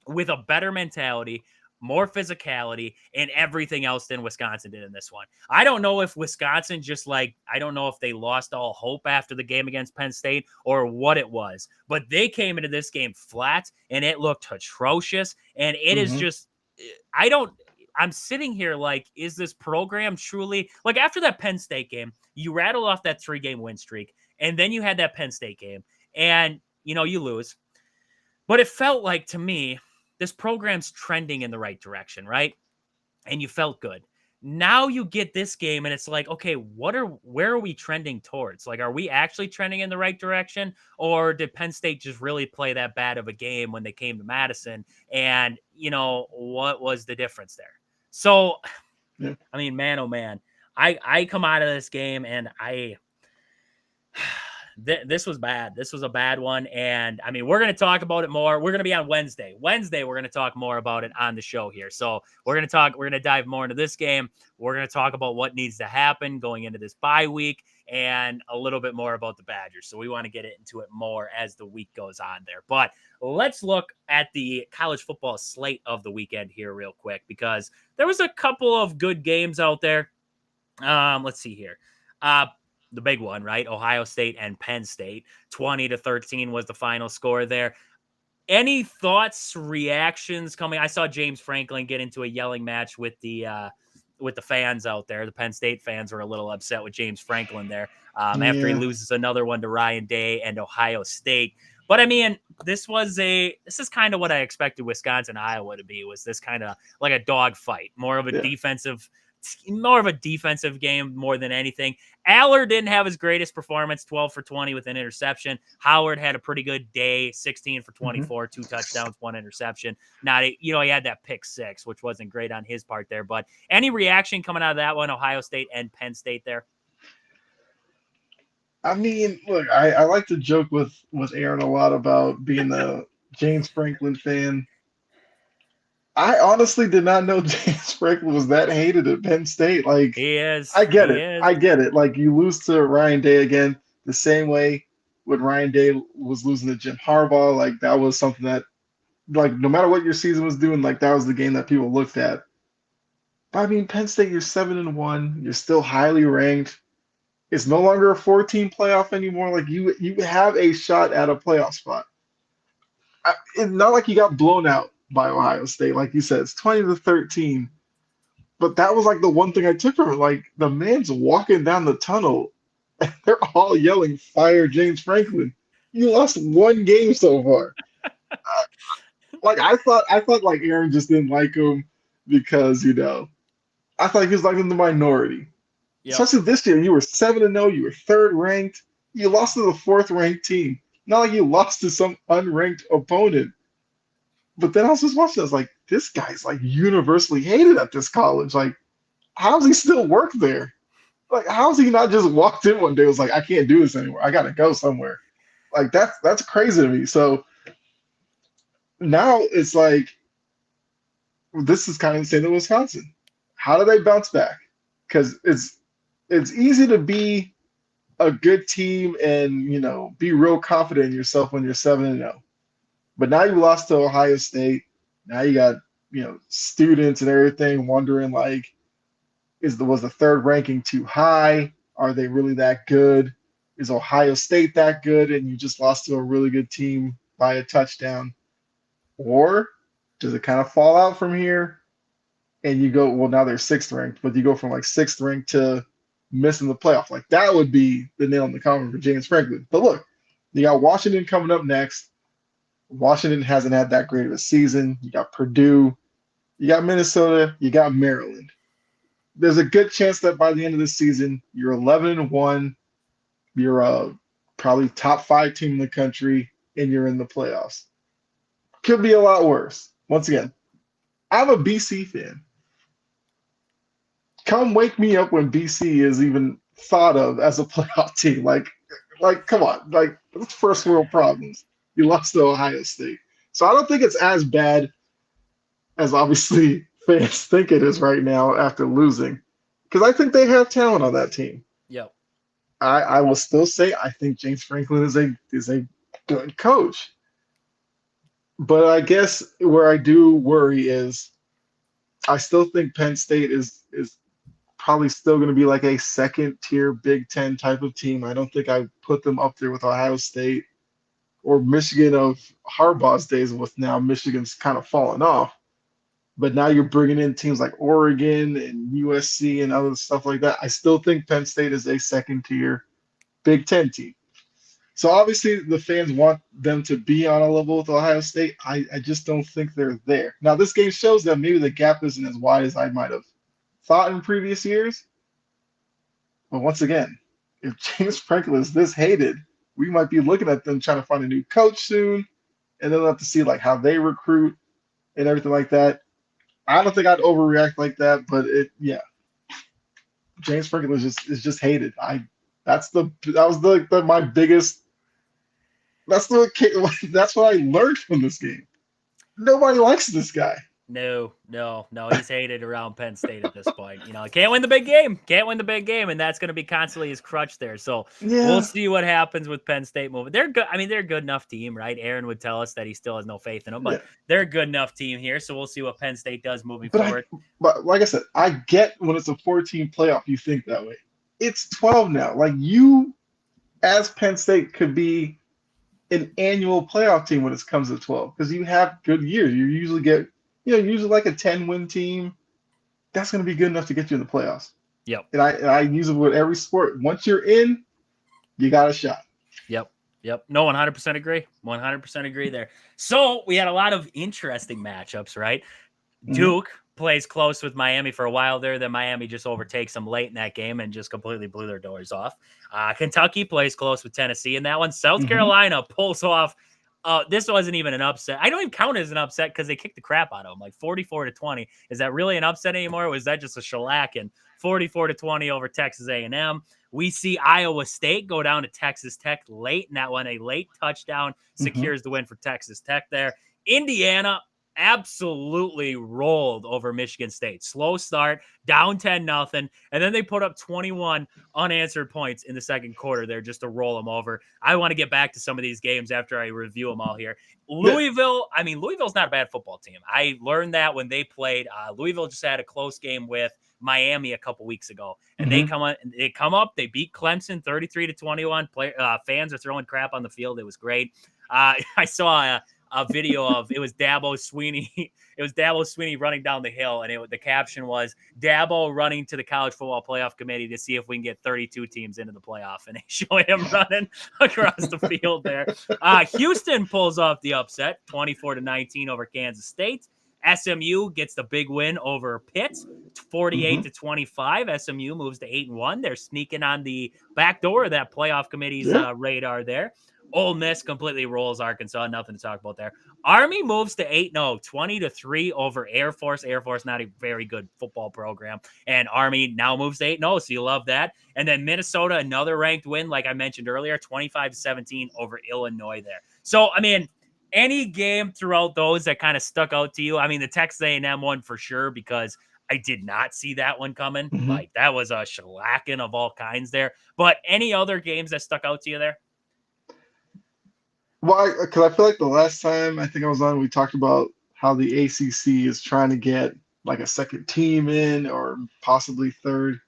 with, a better mentality, more physicality, and everything else than Wisconsin did in this one. I don't know if Wisconsin I don't know if they lost all hope after the game against Penn State or what it was, but they came into this game flat and it looked atrocious. And it is just, I I'm sitting here like, is this program truly like after that Penn State game, you rattle off that 3-game win streak, and then you had that Penn State game, and you lose. But it felt like to me, this program's trending in the right direction, right? And you felt good. Now you get this game and it's like, okay, where are we trending towards? Like, are we actually trending in the right direction? Or did Penn State just really play that bad of a game when they came to Madison? And, what was the difference there? So, Yeah. I mean, man, oh man, I come out of this game and this was bad. This was a bad one. And I mean, we're going to talk about it more. We're going to be on Wednesday. Wednesday, we're going to talk more about it on the show here. So we're going to dive more into this game. We're going to talk about what needs to happen going into this bye week and a little bit more about the Badgers. So we want to get into it more as the week goes on there. But let's look at the college football slate of the weekend here real quick, because there was a couple of good games out there. Let's see here. The big one, right? Ohio State and Penn State. 20-13 was the final score there. Any thoughts, reactions coming? I saw James Franklin get into a yelling match with the fans out there. The Penn State fans were a little upset with James Franklin there after he loses another one to Ryan Day and Ohio State. But I mean, this is kind of what I expected Wisconsin, Iowa to be. Was this kind of like a dog fight, more of a defensive game more than anything. Aller didn't have his greatest performance, 12 for 20 with an interception. Howard had a pretty good day, 16 for 24, 2 touchdowns, 1 interception. He had that pick 6, which wasn't great on his part there. But any reaction coming out of that one, Ohio State and Penn State there? I mean, look, I like to joke with Aaron a lot about being a James Franklin fan. I honestly did not know James Franklin was that hated at Penn State. Like, He is. I get it. Like, you lose to Ryan Day again the same way when Ryan Day was losing to Jim Harbaugh. Like, that was something that, like, no matter what your season was doing, like, that was the game that people looked at. But I mean, Penn State, you're 7-1. You're still highly ranked. It's no longer a 14 playoff anymore. Like, you have a shot at a playoff spot. It's not like you got blown out by Ohio State. Like you said, it's 20-13. But that was like the one thing I took from it. Like, the man's walking down the tunnel and they're all yelling, "Fire James Franklin." You lost one game so far. I thought like Aaron just didn't like him because, I thought he was like in the minority. Yep. Especially this year, you were 7-0, you were 3rd ranked. You lost to the 4th ranked team. Not like you lost to some unranked opponent. But then I was just watching, I was like, this guy's like universally hated at this college. Like, how does he still work there? Like, how has he not just walked in one day and was like, I can't do this anymore. I gotta go somewhere. Like, that's crazy to me. So now it's like, this is kind of the same in Wisconsin. How do they bounce back? Because it's easy to be a good team and be real confident in yourself when you're 7-0. But now you lost to Ohio State. Now you got students and everything wondering like, was the 3rd ranking too high? Are they really that good? Is Ohio State that good? And you just lost to a really good team by a touchdown. Or does it kind of fall out from here? And you go, well, now they're 6th ranked, but you go from like 6th ranked to missing the playoff. Like, that would be the nail in the coffin for James Franklin. But look, you got Washington coming up next. Washington hasn't had that great of a season. You got Purdue, you got Minnesota, you got Maryland. There's a good chance that by the end of the season, you're 11-1, you're a probably top 5 team in the country, and you're in the playoffs. Could be a lot worse. Once again, I'm a BC fan. Come wake me up when BC is even thought of as a playoff team. Like, come on. Like, that's first world problems. You lost to Ohio State. So I don't think it's as bad as obviously fans think it is right now after losing. Because I think they have talent on that team. Yep. I will still say I think James Franklin is a good coach. But I guess where I do worry is I still think Penn State is probably still going to be like a 2nd-tier Big Ten type of team. I don't think I put them up there with Ohio State or Michigan of Harbaugh's days, with now Michigan's kind of fallen off. but now you're bringing in teams like Oregon and USC and other stuff like that. I still think Penn State is a second tier Big Ten team. So obviously the fans want them to be on a level with Ohio State. I just don't think they're there. Now this game shows that maybe the gap isn't as wide as I might have thought in previous years. But once again, if James Franklin is this hated, we might be looking at them trying to find a new coach soon, and then we'll have to see like how they recruit and everything like that. I don't think I'd overreact like that, but yeah, James Franklin is just hated. That was my biggest. That's that's what I learned from this game. Nobody likes this guy. No. He's hated around Penn State at this point. Can't win the big game. And that's going to be constantly his crutch there. So we'll see what happens with Penn State moving. They're good. I mean, they're a good enough team, right? Aaron would tell us that he still has no faith in them, but they're a good enough team here. So we'll see what Penn State does moving forward. But like I said, I get when it's a 14 playoff, you think that way. It's 12 now. Like you, as Penn State, could be an annual playoff team when it comes to 12 because you have good years. You usually get usually like a 10-win team, that's going to be good enough to get you in the playoffs. Yep. And I use it with every sport. Once you're in, you got a shot. Yep. No, 100% agree. 100% agree there. So we had a lot of interesting matchups, right? Mm-hmm. Duke plays close with Miami for a while there. Then Miami just overtakes them late in that game and just completely blew their doors off. Kentucky plays close with Tennessee in that one. South Carolina pulls off. This wasn't even an upset. I don't even count it as an upset because they kicked the crap out of them, like 44-20. Is that really an upset anymore? Or was that just a shellacking? 44-20 over Texas A&M. We see Iowa State go down to Texas Tech late in that one. A late touchdown secures the win for Texas Tech there. Indiana absolutely rolled over Michigan State. Slow start, down 10-0, and then they put up 21 unanswered points in the second quarter there just to roll them over. I want to get back to some of these games after I review them all here. Louisville's not a bad football team. I learned that when they played. Louisville just had a close game with Miami a couple weeks ago, and they come up, they beat Clemson 33-21. Fans are throwing crap on the field. It was great. I saw a video of it was Dabo Swinney running down the hill, and the caption was Dabo running to the College Football Playoff Committee to see if we can get 32 teams into the playoff, and they show him running across the field there. Houston pulls off the upset 24-19 over Kansas State. SMU gets the big win over Pitt 48-25. SMU moves to 8-1. They're sneaking on the back door of that playoff committee's radar there. Ole Miss completely rolls Arkansas. Nothing to talk about there. Army moves to 8-0, 20-3 over Air Force. Air Force, not a very good football program. And Army now moves to 8-0, so you love that. And then Minnesota, another ranked win, like I mentioned earlier, 25-17 over Illinois there. So, I mean, any game throughout those that kind of stuck out to you? I mean, the Texas A&M one for sure, because I did not see that one coming. Like, that was a shellacking of all kinds there. But any other games that stuck out to you there? Well, because I feel like the last time I think I was on, we talked about how the ACC is trying to get like a second team in or possibly third.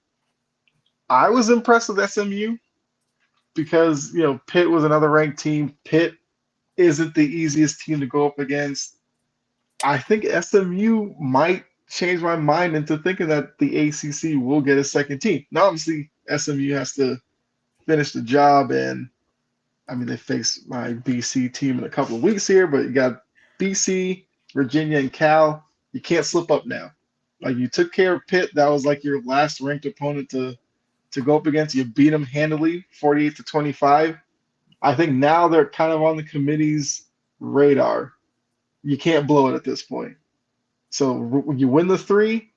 I was impressed with SMU because, Pitt was another ranked team. Pitt isn't the easiest team to go up against. I think SMU might change my mind into thinking that the ACC will get a second team. Now, obviously, SMU has to finish the job, and they face my BC team in a couple of weeks here, but you got BC, Virginia, and Cal. You can't slip up now. Like, you took care of Pitt. That was like your last ranked opponent to go up against. You beat them handily, 48-25. I think now they're kind of on the committee's radar. You can't blow it at this point. So when you win the 3,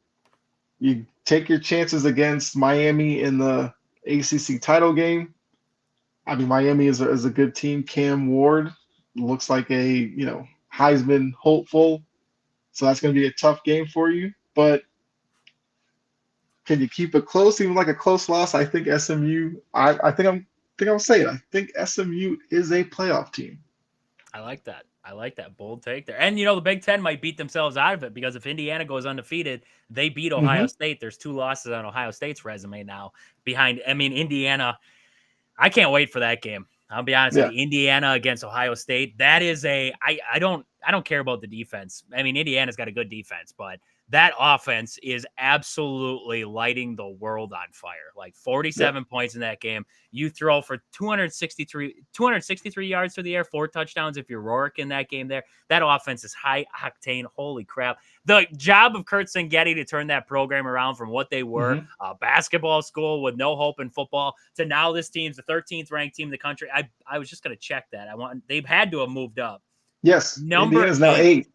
you take your chances against Miami in the ACC title game. Miami is a good team. Cam Ward looks like a Heisman hopeful, so that's going to be a tough game for you. But can you keep it close, even like a close loss? I think SMU. I think I'll say it. I think SMU is a playoff team. I like that. Bold take there. And, the Big Ten might beat themselves out of it because if Indiana goes undefeated, they beat Ohio State. There's 2 losses on Ohio State's resume now behind. Indiana. I can't wait for that game. I'll be honest with you. Indiana against Ohio State. That is I I don't care about the defense. I mean, Indiana's got a good defense, but that offense is absolutely lighting the world on fire. Like 47 points in that game. You throw for 263 yards through the air, 4 touchdowns if you're Rourke in that game there. That offense is high octane. Holy crap. The job of Kurt Sangetti to turn that program around from what they were, a basketball school with no hope in football, to now this team's the 13th ranked team in the country. I was just going to check that. They've had to have moved up. Yes. Indiana's now 8.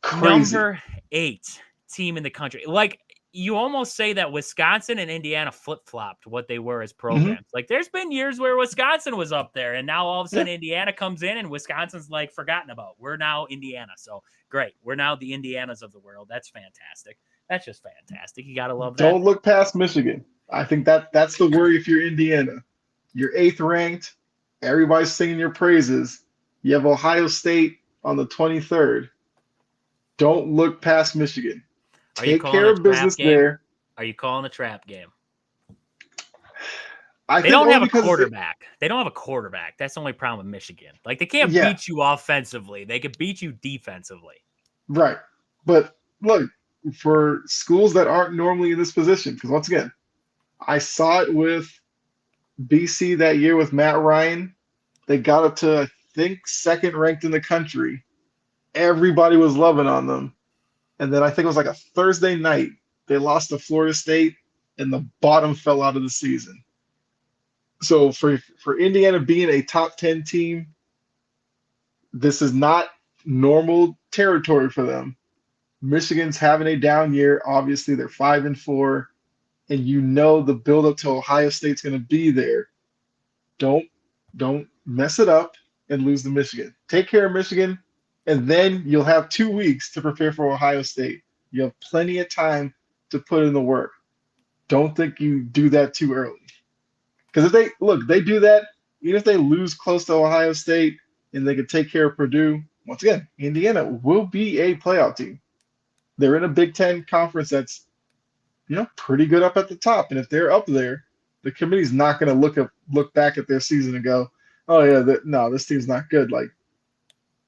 Crazy. Number 8 team in the country. Like, you almost say that Wisconsin and Indiana flip-flopped what they were as programs. Like, there's been years where Wisconsin was up there, and now all of a sudden Indiana comes in, and Wisconsin's, like, forgotten about. We're now Indiana. So, great. We're now the Indianas of the world. That's fantastic. That's just fantastic. You got to love that. Don't look past Michigan. I think that's the worry if you're Indiana. You're 8th ranked. Everybody's singing your praises. You have Ohio State on the 23rd. Don't look past Michigan. Take care of business there. Are you calling a trap game? They don't have a quarterback. They don't have a quarterback. That's the only problem with Michigan. Like, they can't beat you offensively. They can beat you defensively. Right. But look, for schools that aren't normally in this position, because once again, I saw it with BC that year with Matt Ryan. They got up to, I think, 2nd ranked in the country. Everybody was loving on them. And then I think it was like a Thursday night, they lost to Florida State, and the bottom fell out of the season. So for Indiana being a top 10 team, this is not normal territory for them. Michigan's having a down year. Obviously, they're 5-4, and you know the build-up to Ohio State's going to be there. Don't mess it up and lose to Michigan. Take care of Michigan, and then you'll have 2 weeks to prepare for Ohio State. You have plenty of time to put in the work. Don't think you do that too early. Because if they do that, even if they lose close to Ohio State and they can take care of Purdue, once again, Indiana will be a playoff team. They're in a Big Ten conference that's, pretty good up at the top. And if they're up there, the committee's not going to look back at their season and go, oh yeah, no, this team's not good. Like,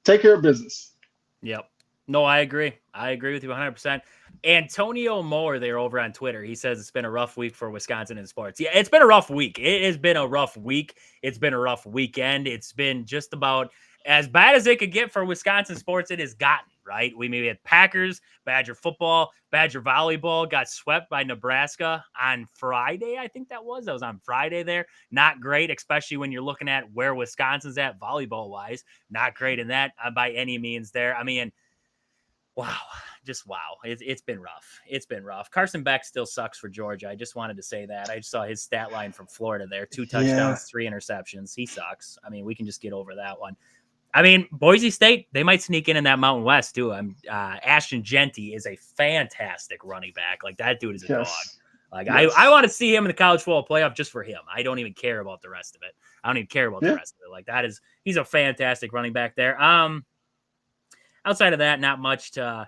take care of business. Yep. No, I agree. I agree with you 100%. Antonio Moore there over on Twitter, he says it's been a rough week for Wisconsin in sports. Yeah, it's been a rough week. It has been a rough week. It's been a rough weekend. It's been just about as bad as it could get for Wisconsin sports. It has gotten, right? We maybe had Packers, Badger football, Badger volleyball got swept by Nebraska on Friday. I think that was on Friday there. Not great, especially when you're looking at where Wisconsin's at volleyball wise. Not great in that by any means there. I mean, wow. Just wow. It's been rough. It's been rough. Carson Beck still sucks for Georgia. I just wanted to say that. I just saw his stat line from Florida there. 2 touchdowns, 3 interceptions. He sucks. I mean, we can just get over that one. I mean, Boise State, they might sneak in that Mountain West too. Ashton Genty is a fantastic running back. Like, that dude is a dog. Like, I want to see him in the college football playoff just for him. I don't even care about the rest of it. I don't even care about the rest of it. Like, he's a fantastic running back there. Outside of that, not much to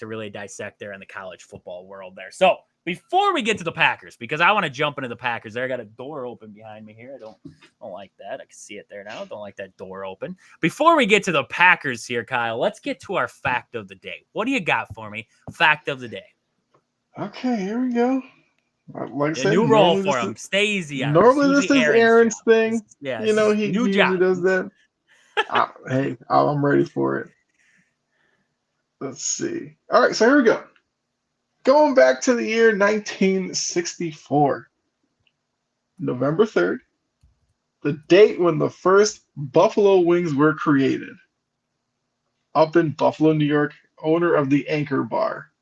really dissect there in the college football world there. So before we get to the Packers, because I want to jump into the Packers there, I got a door open behind me here. I don't like that. I can see it there now. Don't like that door open. Before we get to the Packers here, Kyle, let's get to our fact of the day. What do you got for me? Fact of the day. Okay, here we go. Like I said, new role for him. Stay easy on normally this is Aaron's thing. Yeah, he usually does that. Hey, I'm ready for it. Let's see. All right, so here we go. Going back to the year 1964, November 3rd, the date when the first Buffalo Wings were created. Up in Buffalo, New York, owner of the Anchor Bar.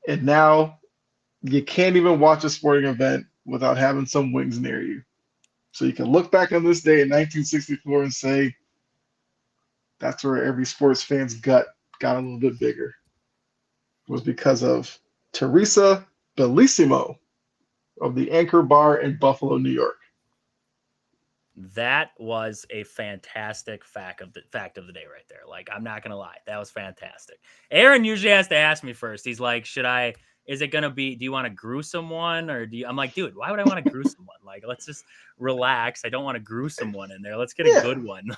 And now you can't even watch a sporting event without having some wings near you. So you can look back on this day in 1964 and say, that's where every sports fan's gut got a little bit bigger. It was because of Teresa Bellissimo of the Anchor Bar in Buffalo, New York. That was a fantastic fact of the day right there. Like, I'm not gonna lie, that was fantastic. Aaron usually has to ask me first. He's like, should I is it going to be, do you want a gruesome one or I'm like, dude, why would I want a gruesome one? Like, let's just relax. I don't want a gruesome one in there. Let's get a Yeah. good one.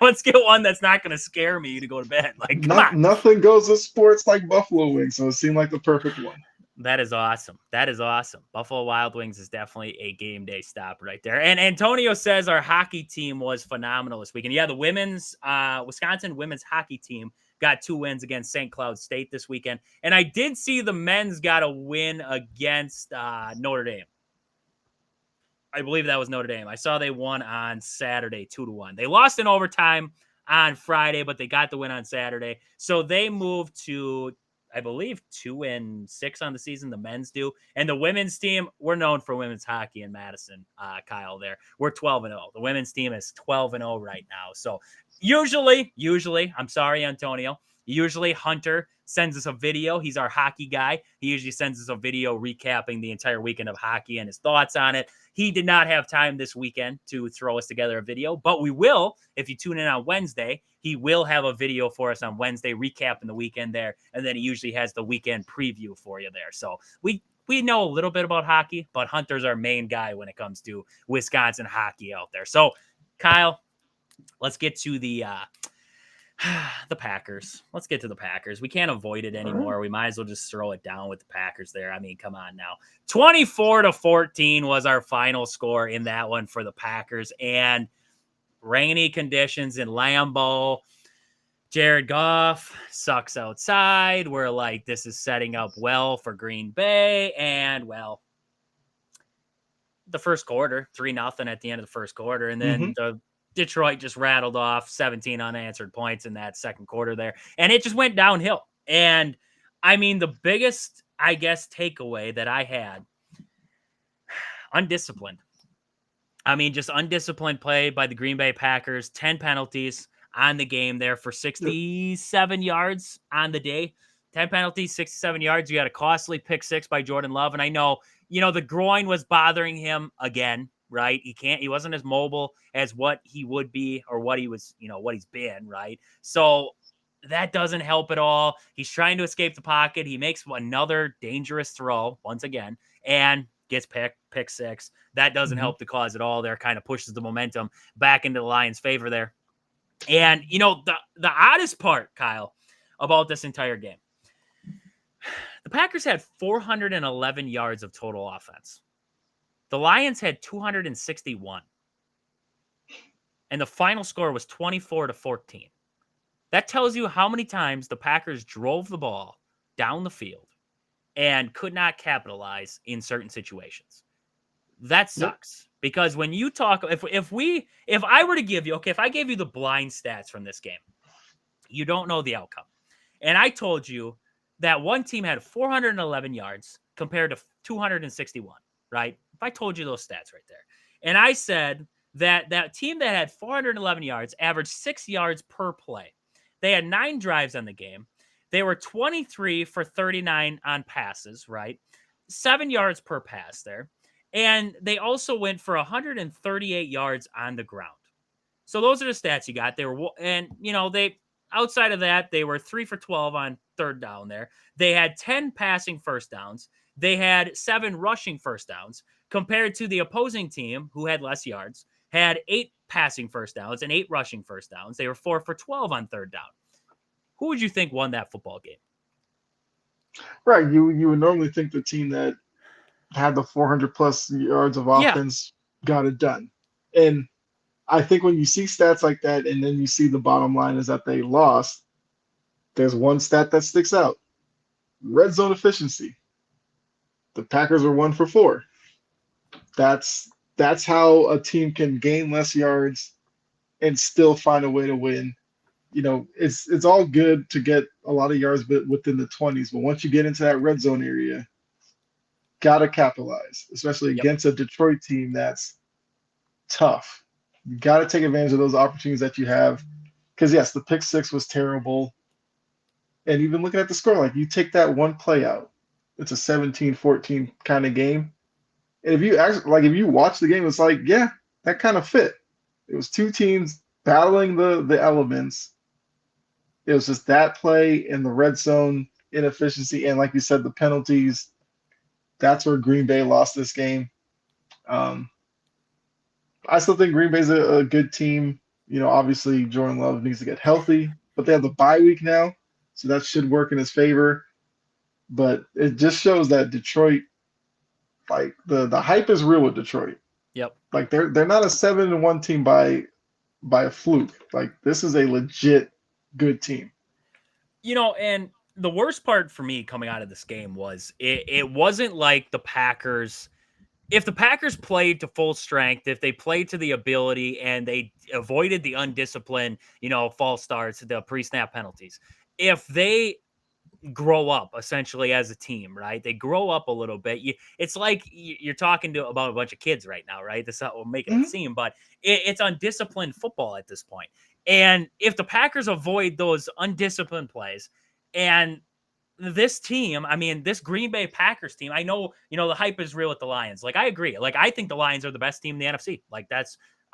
Let's get one that's not going to scare me to go to bed. Like, come on. Nothing goes with sports like buffalo wings, so it seemed like the perfect one. That is awesome. That is awesome. Buffalo Wild Wings is definitely a game day stop right there. And Antonio says our hockey team was phenomenal this weekend. Yeah, the Wisconsin women's hockey team got 2 wins against St. Cloud State this weekend. And I did see the men's got a win against Notre Dame. I believe that was Notre Dame. I saw they won on Saturday 2-1. They lost in overtime on Friday, but they got the win on Saturday. So they moved to, I believe, 2-6 on the season. The men's do. And the women's team, we're known for women's hockey in Madison, Kyle, there. We're 12-0. The women's team is 12-0 right now. So usually, I'm sorry, Antonio, usually Hunter sends us a video. He's our hockey guy. He usually sends us a video recapping the entire weekend of hockey and his thoughts on it. He did not have time this weekend to throw us together a video, but we will. If you tune in on Wednesday, he will have a video for us on Wednesday recapping the weekend there, and then he usually has the weekend preview for you there. So we know a little bit about hockey, but Hunter's our main guy when it comes to Wisconsin hockey out there. So, Kyle, let's get to the Packers. Let's get to the Packers. We can't avoid it anymore. We might as well just throw it down with the Packers there. I mean, come on now. 24-14 was our final score in that one for the Packers. And rainy conditions in Lambeau. Jared Goff sucks outside. We're like, this is setting up well for Green Bay. And, well, the first quarter, 3-0 at the end of the first quarter. And then the Detroit just rattled off 17 unanswered points in that second quarter there. And it just went downhill. And, I mean, the biggest, I guess, takeaway that I had, undisciplined. I mean, just undisciplined play by the Green Bay Packers, 10 penalties on the game there for 67 yards on the day. 10 penalties, 67 yards. You got a costly pick 6 by Jordan Love. And I know, the groin was bothering him again, right? He wasn't as mobile as what he would be or what he was, what he's been, right? So that doesn't help at all. He's trying to escape the pocket. He makes another dangerous throw once again and gets pick 6. That doesn't help the cause at all there. Kind of pushes the momentum back into the Lions' favor there. And, the oddest part, Kyle, about this entire game, the Packers had 411 yards of total offense. The Lions had 261. And the final score was 24-14. That tells you how many times the Packers drove the ball down the field and could not capitalize in certain situations. That sucks. Because when you talk, if I were to give you, if I gave you the blind stats from this game, you don't know the outcome. And I told you that one team had 411 yards compared to 261, right? If I told you those stats right there, and I said that team that had 411 yards averaged 6 yards per play. They had 9 drives on the game. They were 23 for 39 on passes, right? 7 yards per pass there. And they also went for 138 yards on the ground. So those are the stats you got. They outside of that, they were 3 for 12 on third down there. They had 10 passing first downs. They had 7 rushing first downs compared to the opposing team who had less yards, had 8 passing first downs and 8 rushing first downs. They were 4 for 12 on third down. Who would you think won that football game? Right. You would normally think the team that had the 400 plus yards of offense got it done. And I think when you see stats like that and then you see the bottom line is that they lost, there's one stat that sticks out. Red zone efficiency. The Packers are 1 for 4. That's how a team can gain less yards and still find a way to win. It's all good to get a lot of yards within the 20s, but once you get into that red zone area, gotta capitalize, especially against a Detroit team that's tough. You gotta take advantage of those opportunities that you have. Because yes, the pick 6 was terrible. And even looking at the score, like you take that one play out, it's a 17-14 kind of game. And if you watch the game, it's like, yeah, that kind of fit. It was 2 teams battling the elements. It was just that play in the red zone inefficiency. And like you said, the penalties, that's where Green Bay lost this game. Um, I still think Green Bay's a good team. Obviously Jordan Love needs to get healthy, but they have the bye week now, so that should work in his favor. But it just shows that Detroit, like the hype is real with Detroit. Yep. Like they're not a 7-1 team by a fluke. Like this is a legit good team. And the worst part for me coming out of this game was it wasn't like the Packers. If the Packers played to full strength, if they played to the ability and they avoided the undisciplined, false starts, the pre-snap penalties, if they grow up essentially as a team, right? They grow up a little bit. It's like you're talking about a bunch of kids right now, right? That's not what we're making it seem, but it's undisciplined football at this point. And if the Packers avoid those undisciplined plays, and this team, I mean, this Green Bay Packers team, I know, the hype is real with the Lions. Like, I agree. Like, I think the Lions are the best team in the NFC. Like,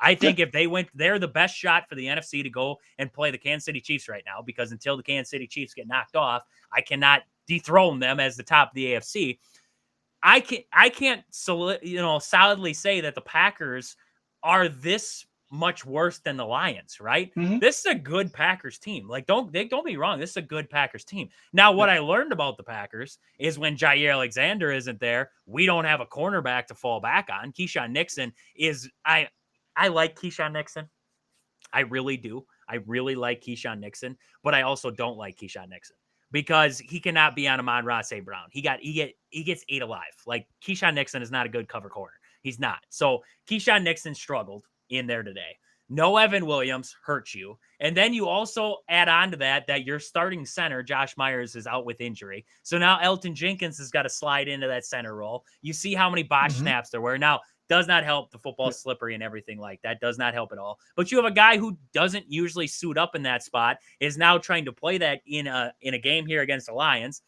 I think if they went, they're the best shot for the NFC to go and play the Kansas City Chiefs right now, because until the Kansas City Chiefs get knocked off, I cannot dethrone them as the top of the AFC. I can't solidly say that the Packers are this much worse than the Lions, right? Mm-hmm. This is a good Packers team. Like, don't be wrong. This is a good Packers team. Now, what I learned about the Packers is when Jair Alexander isn't there, we don't have a cornerback to fall back on. Keyshawn Nixon is I like Keyshawn Nixon. I really do. I really like Keyshawn Nixon, but I also don't like Keyshawn Nixon because he cannot be on Amon-Ra St. Brown. He gets ate alive. Like, Keyshawn Nixon is not a good cover corner. He's not. So Keyshawn Nixon struggled in there today. No Evan Williams hurts you. And then you also add on to that your starting center, Josh Myers, is out with injury. So now Elton Jenkins has got to slide into that center role. You see how many botch snaps there were. Now, does not help. The football slippery and everything like that. Does not help at all. But you have a guy who doesn't usually suit up in that spot, is now trying to play that in a game here against the Lions.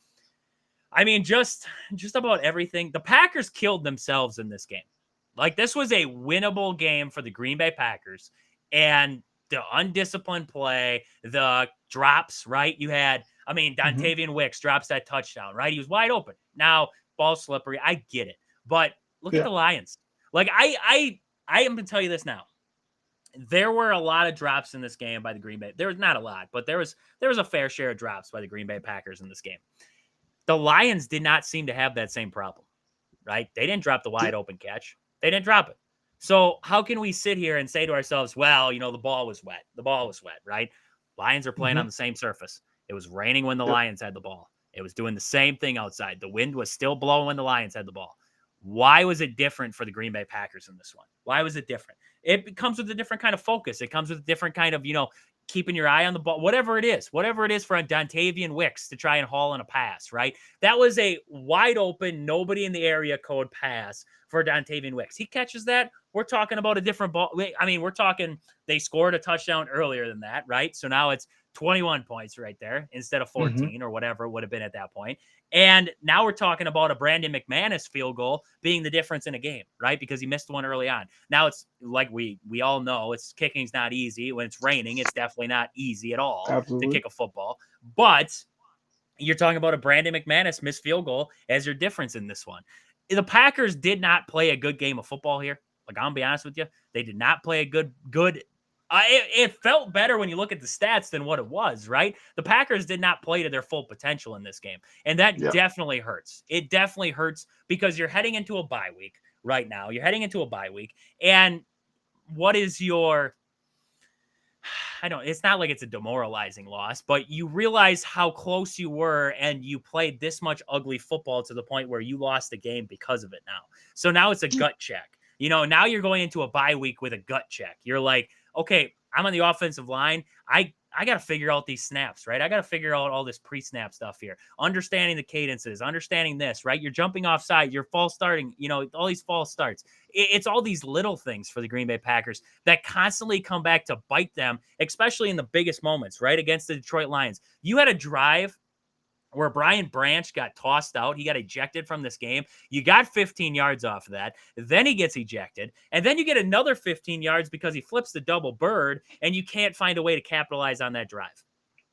I mean, just about everything. The Packers killed themselves in this game. Like, this was a winnable game for the Green Bay Packers. And the undisciplined play, the drops, right? You had, Dontavian Wicks drops that touchdown, right? He was wide open. Now, ball slippery. I get it. But look at the Lions. Like, I am going to tell you this now. There were a lot of drops in this game by the Green Bay. There was not a lot, but there was a fair share of drops by the Green Bay Packers in this game. The Lions did not seem to have that same problem, right? They didn't drop the wide open catch. They didn't drop it. So how can we sit here and say to ourselves, well, the ball was wet. The ball was wet, right? Lions are playing on the same surface. It was raining when the Lions had the ball. It was doing the same thing outside. The wind was still blowing when the Lions had the ball. Why was it different for the Green Bay Packers in this one? Why was it different? It comes with a different kind of focus. It comes with a different kind of, keeping your eye on the ball, whatever it is for a Dontavian Wicks to try and haul in a pass, right? That was a wide open, nobody in the area code pass for Dontavian Wicks. He catches that. We're talking about a different ball. I mean, we're talking, they scored a touchdown earlier than that, right? So now it's 21 points right there instead of 14 or whatever it would have been at that point. And now we're talking about a Brandon McManus field goal being the difference in a game, right? Because he missed one early on. Now it's like we all know, kicking's not easy. When it's raining, it's definitely not easy at all to kick a football. But you're talking about a Brandon McManus missed field goal as your difference in this one. The Packers did not play a good game of football here. Like, I'm going to be honest with you. They did not play a good it felt better when you look at the stats than what it was, right? The Packers did not play to their full potential in this game. And that definitely hurts. It definitely hurts because you're heading into a bye week right now. You're heading into a bye week. And what is your... it's not like it's a demoralizing loss, but you realize how close you were and you played this much ugly football to the point where you lost the game because of it now. So now it's a gut check. Now you're going into a bye week with a gut check. You're like, okay, I'm on the offensive line. I got to figure out these snaps, right? I got to figure out all this pre-snap stuff here. Understanding the cadences, understanding this, right? You're jumping offside, you're false starting, all these false starts. It's all these little things for the Green Bay Packers that constantly come back to bite them, especially in the biggest moments, right? Against the Detroit Lions. You had a drive where Brian Branch got tossed out. He got ejected from this game. You got 15 yards off of that. Then he gets ejected. And then you get another 15 yards because he flips the double bird, and you can't find a way to capitalize on that drive.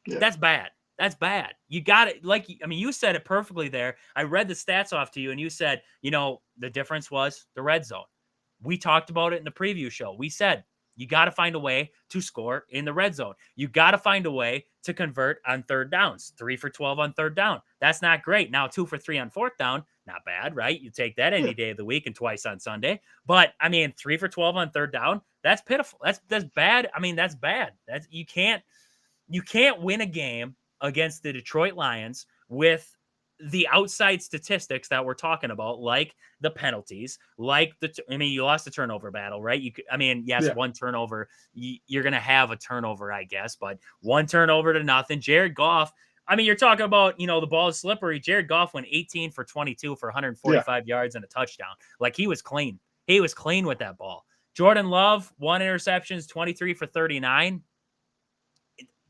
Yeah. That's bad. That's bad. You got it. Like, I mean, you said it perfectly there. I read the stats off to you and you said, the difference was the red zone. We talked about it in the preview show. We said, you got to find a way to score in the red zone. You got to find a way to convert on third downs. 3 for 12 on third down. That's not great. Now 2 for 3 on fourth down. Not bad, right? You take that any day of the week and twice on Sunday. But I mean, 3 for 12 on third down. That's pitiful. That's bad. I mean, that's bad. You can't win a game against the Detroit Lions with the outside statistics that we're talking about, like the penalties, you lost the turnover battle, right? Yes, one turnover, you're going to have a turnover, I guess, but 1 turnover to nothing. Jared Goff, you're talking about, the ball is slippery. Jared Goff went 18 for 22 for 145 yards and a touchdown. Like, he was clean. He was clean with that ball. Jordan Love, 1 interceptions, 23 for 39.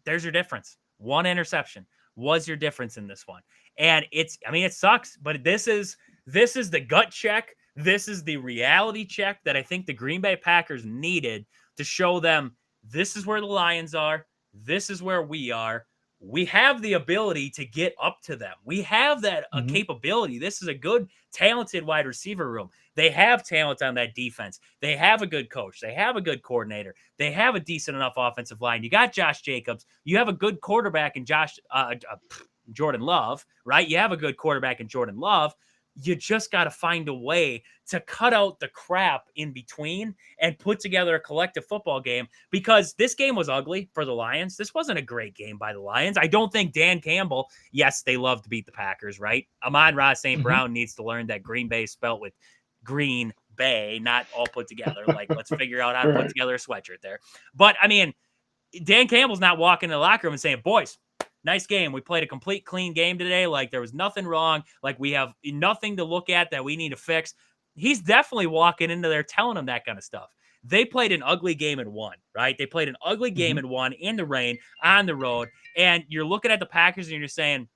There's your difference. 1 interception was your difference in this one. And it sucks, but this is the gut check. This is the reality check that I think the Green Bay Packers needed to show them this is where the Lions are. This is where we are. We have the ability to get up to them. We have that capability. This is a good, talented wide receiver room. They have talent on that defense. They have a good coach. They have a good coordinator. They have a decent enough offensive line. You got Josh Jacobs. You have a good quarterback in Jordan Love, right? You have a good quarterback in Jordan Love. You just got to find a way to cut out the crap in between and put together a collective football game, because this game was ugly for the Lions. This wasn't a great game by the Lions. I don't think Dan Campbell, yes, they love to beat the Packers, right? Amon-Ra St. Brown needs to learn that Green Bay is spelled with Green Bay, not all put together. Like, let's figure out how to put together a sweatshirt there. But, Dan Campbell's not walking in the locker room and saying, boys, nice game. We played a complete clean game today. Like, there was nothing wrong. Like, we have nothing to look at that we need to fix. He's definitely walking into there telling them that kind of stuff. They played an ugly game and won, right? They played an ugly game and won in the rain, on the road. And you're looking at the Packers and you're saying,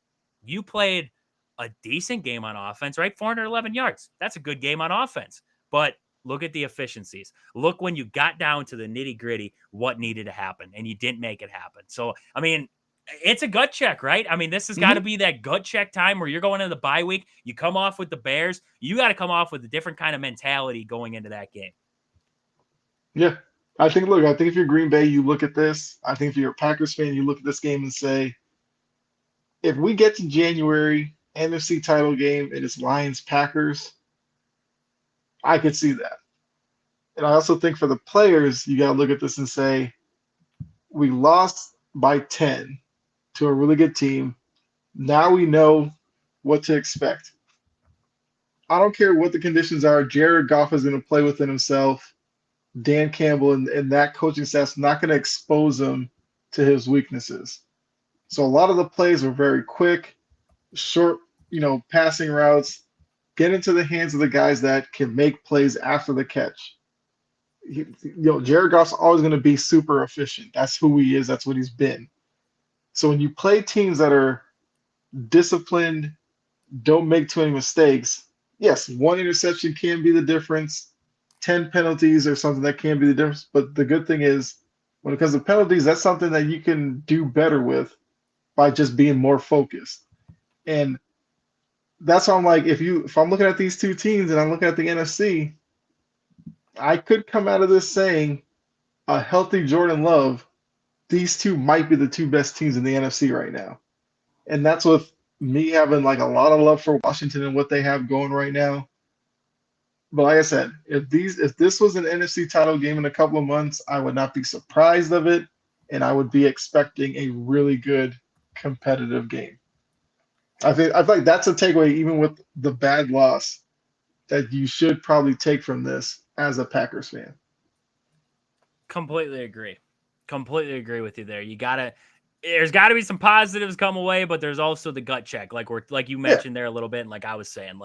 you played a decent game on offense, right? 411 yards. That's a good game on offense. But look at the efficiencies. Look, when you got down to the nitty gritty, what needed to happen, and you didn't make it happen. So, it's a gut check, right? This has got to be that gut check time where you're going into the bye week. You come off with the Bears. You got to come off with a different kind of mentality going into that game. Yeah. I think if you're Green Bay, you look at this. I think if you're a Packers fan, you look at this game and say, if we get to January, NFC title game, and it's Lions-Packers, I could see that. And I also think for the players, you got to look at this and say, we lost by 10 to a really good team. Now we know what to expect. I don't care what the conditions are. Jared Goff is going to play within himself. Dan Campbell and that coaching staff's not going to expose him to his weaknesses. So a lot of the plays were very quick, short, passing routes, get into the hands of the guys that can make plays after the catch. Jared Goff's always going to be super efficient. That's who he is. That's what he's been. So when you play teams that are disciplined, don't make too many mistakes, yes, 1 interception can be the difference. 10 penalties or something that can be the difference. But the good thing is, when it comes to penalties, that's something that you can do better with by just being more focused. And that's why I'm like, if I'm looking at these two teams and I'm looking at the NFC, I could come out of this saying a healthy Jordan Love, these two might be the 2 best teams in the NFC right now. And that's with me having like a lot of love for Washington and what they have going right now. But like I said, if this was an NFC title game in a couple of months, I would not be surprised of it, and I would be expecting a really good competitive game. I feel like that's a takeaway, even with the bad loss, that you should probably take from this as a Packers fan. Completely agree with you there. There's got to be some positives come away, but there's also the gut check, like you mentioned there a little bit, and like I was saying,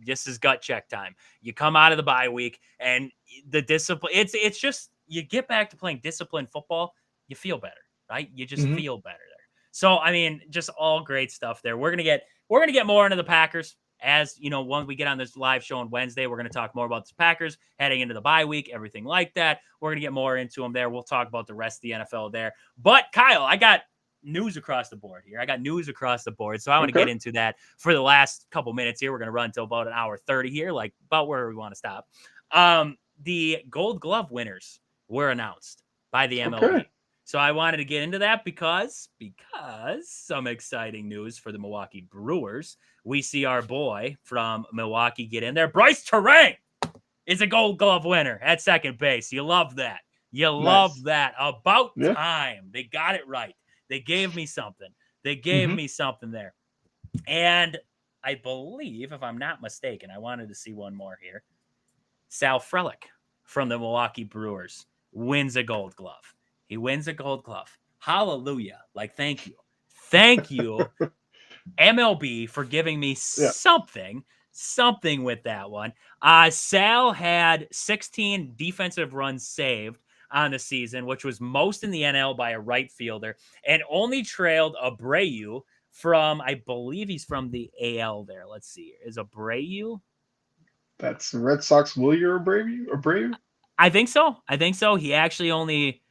this is gut check time. You come out of the bye week, and the discipline. It's just, you get back to playing disciplined football, you feel better, right? You just feel better there. So just all great stuff there. We're gonna get more into the Packers. As you know, when we get on this live show on Wednesday, we're going to talk more about the Packers heading into the bye week, everything like that. We're going to get more into them there. We'll talk about the rest of the NFL there. But Kyle, I got news across the board here. I got news across the board. So I want to Okay. get into that for the last couple minutes here. We're going to run until about an hour 30 here, like about where we want to stop. The Gold Glove winners were announced by the MLB. Okay. So I wanted to get into that because some exciting news for the Milwaukee Brewers. We see our boy from Milwaukee get in there. Bryce Terang is a Gold Glove winner at second base. You love that. You love Nice. that. About Yeah. time. They got it right. They gave me something. They gave Mhm. me something there. And I believe, if I'm not mistaken, I wanted to see one more here. Sal Frelick from the Milwaukee Brewers wins a Gold Glove. He wins a Gold Glove. Hallelujah. Like, thank you. Thank you, MLB, for giving me Yeah. something with that one. Sal had 16 defensive runs saved on the season, which was most in the NL by a right fielder, and only trailed Abreu from, I believe he's from the AL there. Let's see. Is Abreu? That's Red Sox Wilyer Abreu? I think so. He actually only...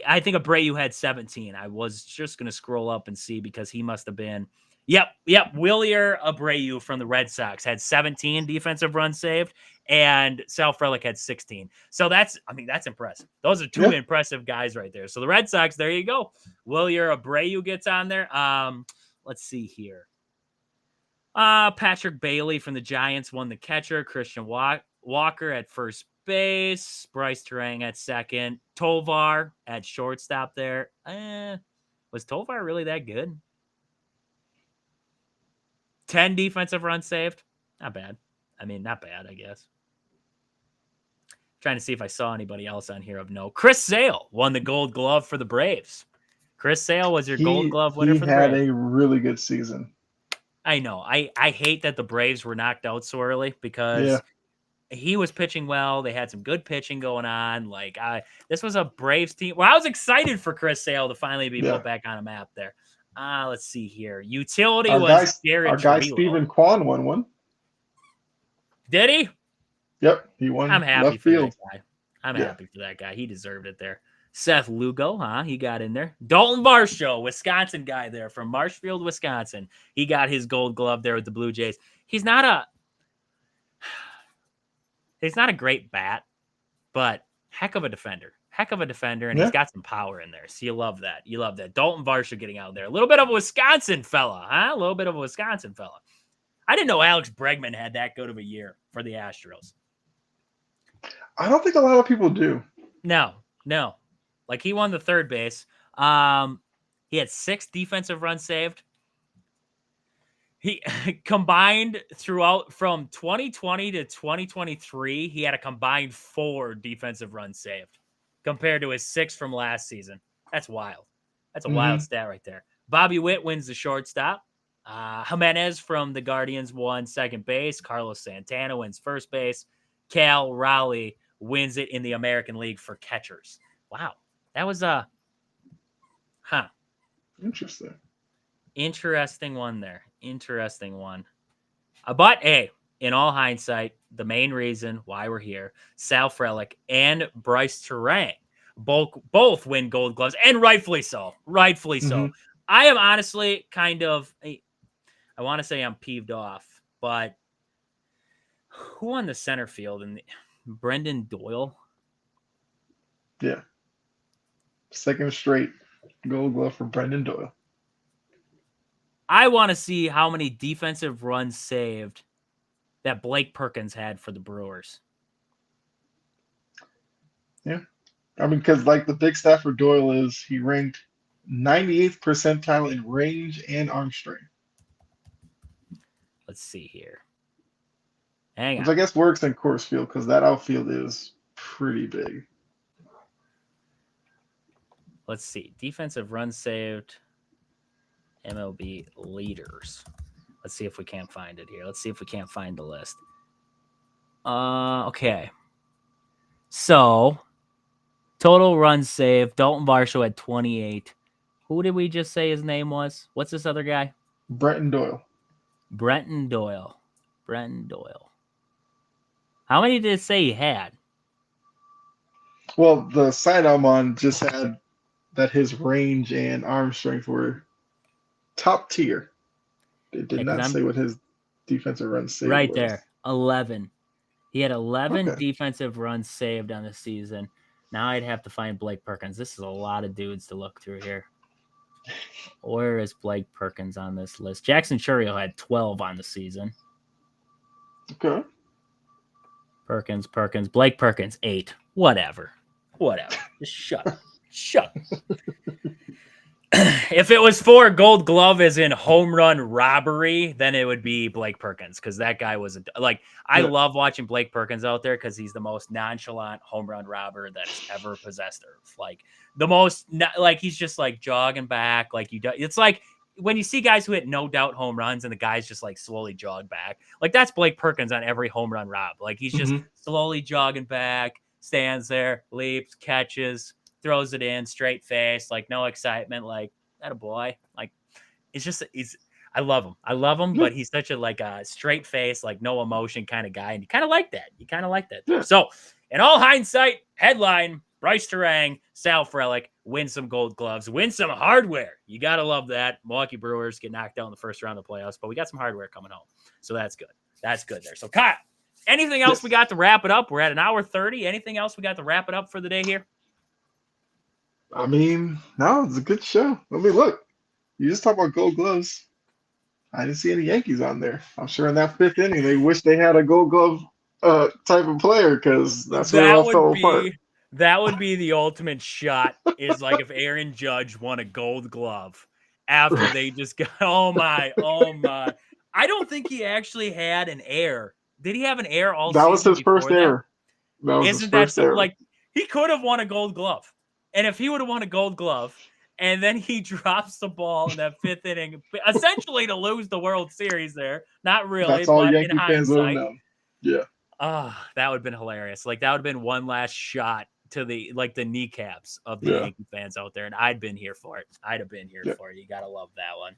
I think Abreu had 17. I was just going to scroll up and see because he must have been... Yep. Wilyer Abreu from the Red Sox had 17 defensive runs saved, and Sal Frelick had 16. So that's impressive. Those are two impressive guys right there. So the Red Sox, there you go. Wilyer Abreu gets on there. Let's see here. Patrick Bailey from the Giants won the catcher. Christian Walker at first base. Bryce Terang at second. Tovar at shortstop there. Was Tovar really that good? 10 defensive runs saved. Not bad. Not bad, I guess. Trying to see if I saw anybody else on here of note. Chris Sale won the Gold Glove for the Braves. Chris Sale was your Gold Glove winner for the Braves. He had a really good season. I know. I hate that the Braves were knocked out so early because he was pitching well. They had some good pitching going on. This was a Braves team. Well, I was excited for Chris Sale to finally be put back on a map there. Let's see here. Utility was Jared Our guy Trujillo. Stephen Kwan won one. Did he? Yep, he won. I'm happy left for field. that guy. I'm happy for that guy. He deserved it there. Seth Lugo, he got in there. Dalton Varsho, Wisconsin guy there from Marshfield, Wisconsin. He got his Gold Glove there with the Blue Jays. He's not a great bat, but heck of a defender. And he's got some power in there. So you love that. Dalton Varsho getting out there. A little bit of a Wisconsin fella, huh? I didn't know Alex Bregman had that good of a year for the Astros. I don't think a lot of people do. No. He won the third base. He had 6 defensive runs saved. He combined throughout from 2020 to 2023, he had a combined 4 defensive runs saved compared to his 6 from last season. That's wild. That's a wild stat right there. Bobby Witt wins the shortstop. Jimenez from the Guardians won second base. Carlos Santana wins first base. Cal Raleigh wins it in the American League for catchers. Wow. That was Interesting one there. Interesting one. But hey, in all hindsight, the main reason why we're here, Sal Frelick and Bryce Terang both win Gold Gloves, and rightfully so. I am honestly kind of, I want to say I'm peeved off, but who won the center field? Brendan Doyle? Yeah. Second straight Gold Glove for Brendan Doyle. I want to see how many defensive runs saved that Blake Perkins had for the Brewers. Yeah. Because the big stat for Doyle is he ranked 98th percentile in range and arm strength. Let's see here. Hang on. Which I guess works in Coors Field because that outfield is pretty big. Let's see. Defensive runs saved. MLB leaders. Let's see if we can't find it here. Let's see if we can't find the list. Okay. So, total runs saved. Dalton Varsho had 28. Who did we just say his name was? What's this other guy? Brenton Doyle. How many did it say he had? Well, the site I'm on just had that his range and arm strength were top tier. They did Yeah, because not I'm say what his defensive run saved right was. there. 11. He had 11 Okay. defensive runs saved on the season. Now I'd have to find Blake Perkins. This is a lot of dudes to look through here. Where is Blake Perkins on this list? Jackson Churio had 12 on the season. Okay. Perkins. Blake Perkins, 8. Whatever. Just shut up. Shut up. If it was for Gold Glove as in home run robbery, then it would be Blake Perkins because that guy was I Yeah. love watching Blake Perkins out there because he's the most nonchalant home run robber that has ever possessed Earth. Like the most, he's just like jogging back. Like it's like when you see guys who hit no doubt home runs and the guys just like slowly jog back. Like that's Blake Perkins on every home run rob. Like he's just slowly jogging back, stands there, leaps, catches, throws it in, straight face, like no excitement, like that a boy. Like it's just I love him, but he's such a straight face, like no emotion kind of guy, and you kind of like that. There. Yeah. So, in all hindsight, headline: Bryce Terang, Sal Frelick win some Gold Gloves, win some hardware. You gotta love that. Milwaukee Brewers get knocked out in the first round of the playoffs, but we got some hardware coming home, so that's good. That's good there. So, Kyle, anything else we got to wrap it up? We're at an hour 30. Anything else we got to wrap it up for the day here? I mean, no, it's a good show. I mean, look, you just talk about Gold Gloves. I didn't see any Yankees on there. I'm sure in that fifth inning they wish they had a Gold Glove type of player because that's where it all fell apart. That would be the ultimate shot. Is like if Aaron Judge won a Gold Glove after they just got. Oh my! I don't think he actually had an error. Did he have an error all That season? was his first error. That was his first error. Like he could have won a Gold Glove, and if he would have won a Gold Glove. And then he drops the ball in that fifth inning, essentially to lose the World Series there. Not really, that's all but Yankee in fans would have hindsight. known. Yeah. That would have been hilarious. Like that would have been one last shot to the kneecaps of the Yankee fans out there. And I'd been here for it. I'd have been here for it. You got to love that one.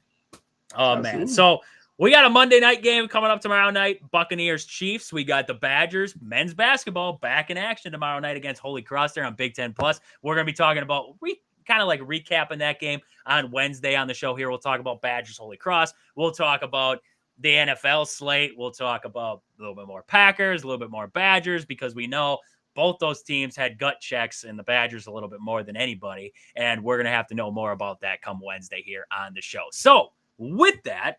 Oh, absolutely. Man. So we got a Monday night game coming up tomorrow night. Buccaneers Chiefs. We got the Badgers men's basketball back in action tomorrow night against Holy Cross there on Big Ten Plus. We're going to be talking about kind of like recapping that game on Wednesday on the show here. We'll talk about Badgers Holy Cross. We'll talk about the NFL slate. We'll talk about a little bit more Packers, a little bit more Badgers, because we know both those teams had gut checks and the Badgers a little bit more than anybody. And we're going to have to know more about that come Wednesday here on the show. So with that,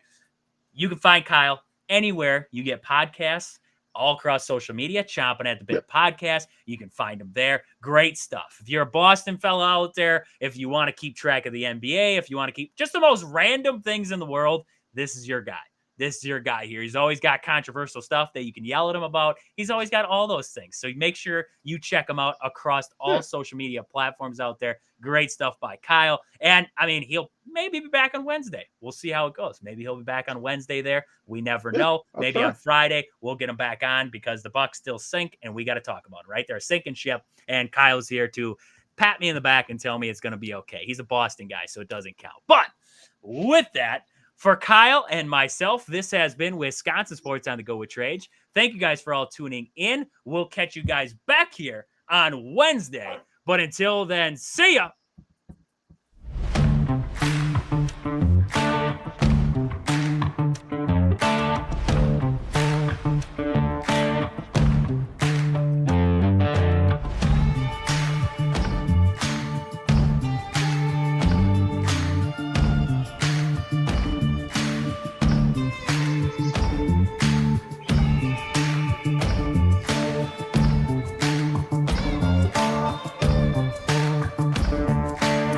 you can find Kyle anywhere you get podcasts. All across social media, Chomping at the Bit podcast. You can find them there. Great stuff. If you're a Boston fella out there, if you want to keep track of the NBA, if you want to keep just the most random things in the world, this is your guy. This is your guy here. He's always got controversial stuff that you can yell at him about. He's always got all those things. So make sure you check him out across all social media platforms out there. Great stuff by Kyle. And, I mean, he'll maybe be back on Wednesday. We'll see how it goes. Maybe he'll be back on Wednesday there. We never know. Maybe on Friday we'll get him back on because the Bucs still sink, and we got to talk about it, right? They're a sinking ship, and Kyle's here to pat me in the back and tell me it's going to be okay. He's a Boston guy, so it doesn't count. But with that, for Kyle and myself, this has been Wisconsin Sports on the Go with Trage. Thank you guys for all tuning in. We'll catch you guys back here on Wednesday. But until then, see ya.